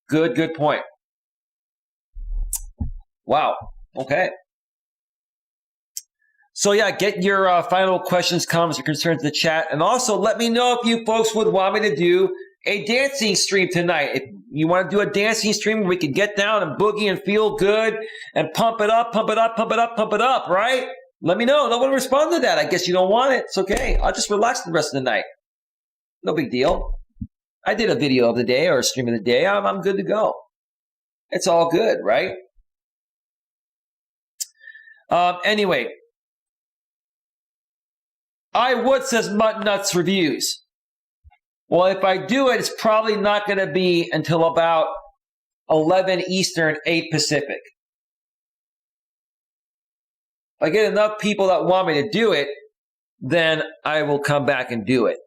Good point. Wow. Okay. So yeah, get your final questions, comments, or concerns in the chat. And also let me know if you folks would want me to do a dancing stream tonight. If you want to do a dancing stream where we can get down and boogie and feel good and pump it up, right? Let me know. No one respond to that. I guess you don't want it. It's okay. I'll just relax the rest of the night. No big deal. I did a video of the day or a stream of the day. I'm good to go. It's all good, right? Anyway. I would, says Mutton Nuts Reviews. Well, if I do it, it's probably not going to be until about 11 Eastern, 8 Pacific. If I get enough people that want me to do it, then I will come back and do it.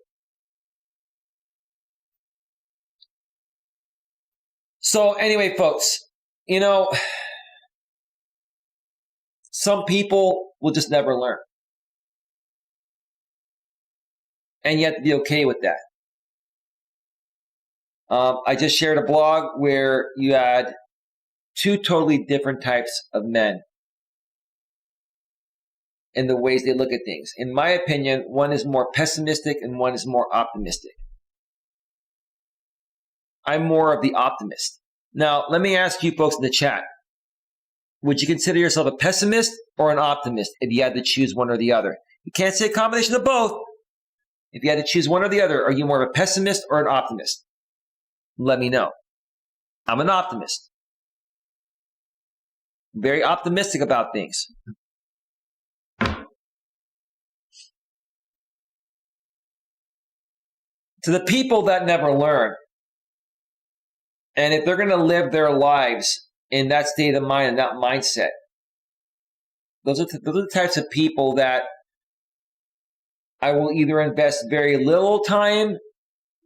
So anyway, folks, you know, some people will just never learn. And you have to be okay with that. I just shared a blog where you had 2 totally different types of men in the ways they look at things. In my opinion, one is more pessimistic and one is more optimistic. I'm more of the optimist. Now, let me ask you folks in the chat. Would you consider yourself a pessimist or an optimist if you had to choose one or the other? You can't say a combination of both. If you had to choose one or the other, are you more of a pessimist or an optimist? Let me know. I'm an optimist. Very optimistic about things. To the people that never learn, and if they're going to live their lives in that state of mind and that mindset, those are the types of people that I will either invest very little time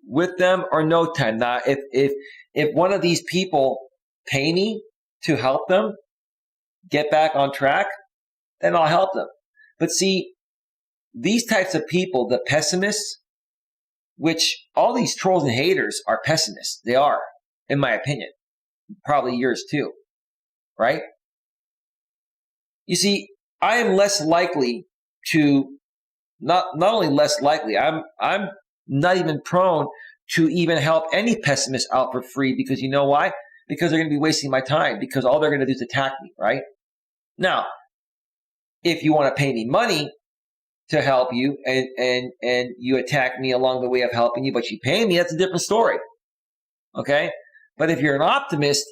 with them or no time. Now, if one of these people pay me to help them get back on track, then I'll help them. But see, these types of people, the pessimists, which all these trolls and haters are pessimists. They are, in my opinion. Probably yours too, right? You see, I am less likely to Not only less likely, I'm not even prone to even help any pessimist out for free, because you know why? Because they're going to be wasting my time, because all they're going to do is attack me, right? Now, if you want to pay me money to help you and you attack me along the way of helping you, but you pay me, that's a different story, okay? But if you're an optimist,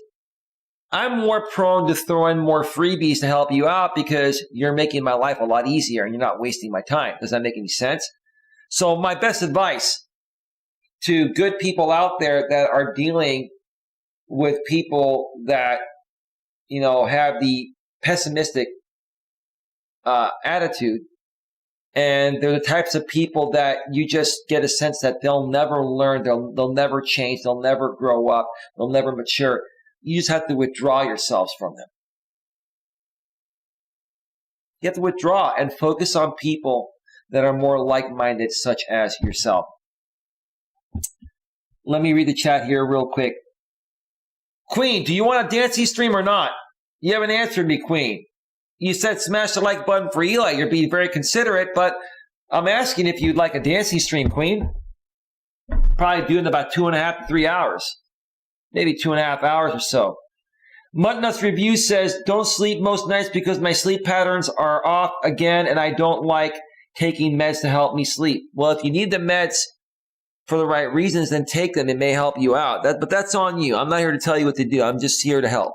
I'm more prone to throw in more freebies to help you out because you're making my life a lot easier and you're not wasting my time. Does that make any sense? So my best advice to good people out there that are dealing with people that, you know, have the pessimistic attitude, and they're the types of people that you just get a sense that they'll never learn, they'll never change, they'll never grow up, they'll never mature. You just have to withdraw yourselves from them. You have to withdraw and focus on people that are more like-minded, such as yourself. Let me read the chat here real quick. Queen, do you want a dancing stream or not? You haven't answered me, Queen. You said smash the like button for Eli. You're being very considerate, but I'm asking if you'd like a dancing stream, Queen. Probably do it in about 2.5 to 3 hours. Maybe 2.5 hours or so. Mutton Nuts Review says, don't sleep most nights because my sleep patterns are off again and I don't like taking meds to help me sleep. Well, if you need the meds for the right reasons, then take them. It may help you out. But that's on you. I'm not here to tell you what to do. I'm just here to help.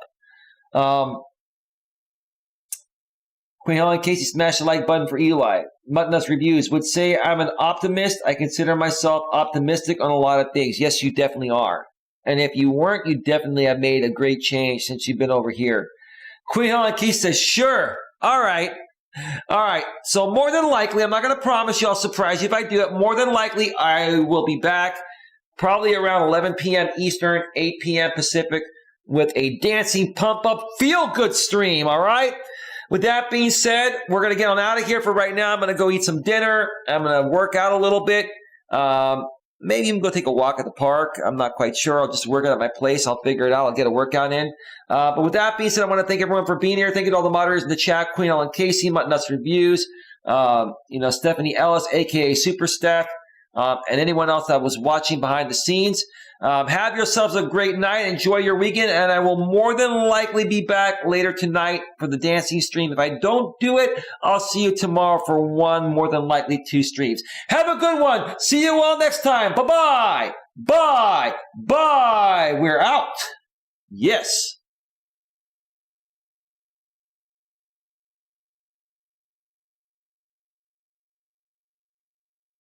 Queen Helen Casey, smash the like button for Eli. Mutton Nuts Reviews would say I'm an optimist. I consider myself optimistic on a lot of things. Yes, you definitely are. And if you weren't, you definitely have made a great change since you've been over here. Queen Helen Keith says, sure. All right. All right. So more than likely, I'm not going to promise you, I'll surprise you if I do it. More than likely, I will be back probably around 11 p.m. Eastern, 8 p.m. Pacific with a dancing pump-up feel-good stream, all right? With that being said, we're going to get on out of here for right now. I'm going to go eat some dinner. I'm going to work out a little bit. Maybe even go take a walk at the park. I'm not quite sure. I'll just work out at my place. I'll figure it out. I'll get a workout in. But with that being said, I want to thank everyone for being here. Thank you to all the moderators in the chat, Queen Ellen Casey, Mutton Nuts Reviews, Stephanie Ellis, a.k.a. Super Steph, and anyone else that was watching behind the scenes. Have yourselves a great night. Enjoy your weekend, and I will more than likely be back later tonight for the dancing stream. If I don't do it, I'll see you tomorrow for one, more than likely 2 streams. Have a good one. See you all next time. Bye-bye. Bye. Bye. We're out. Yes.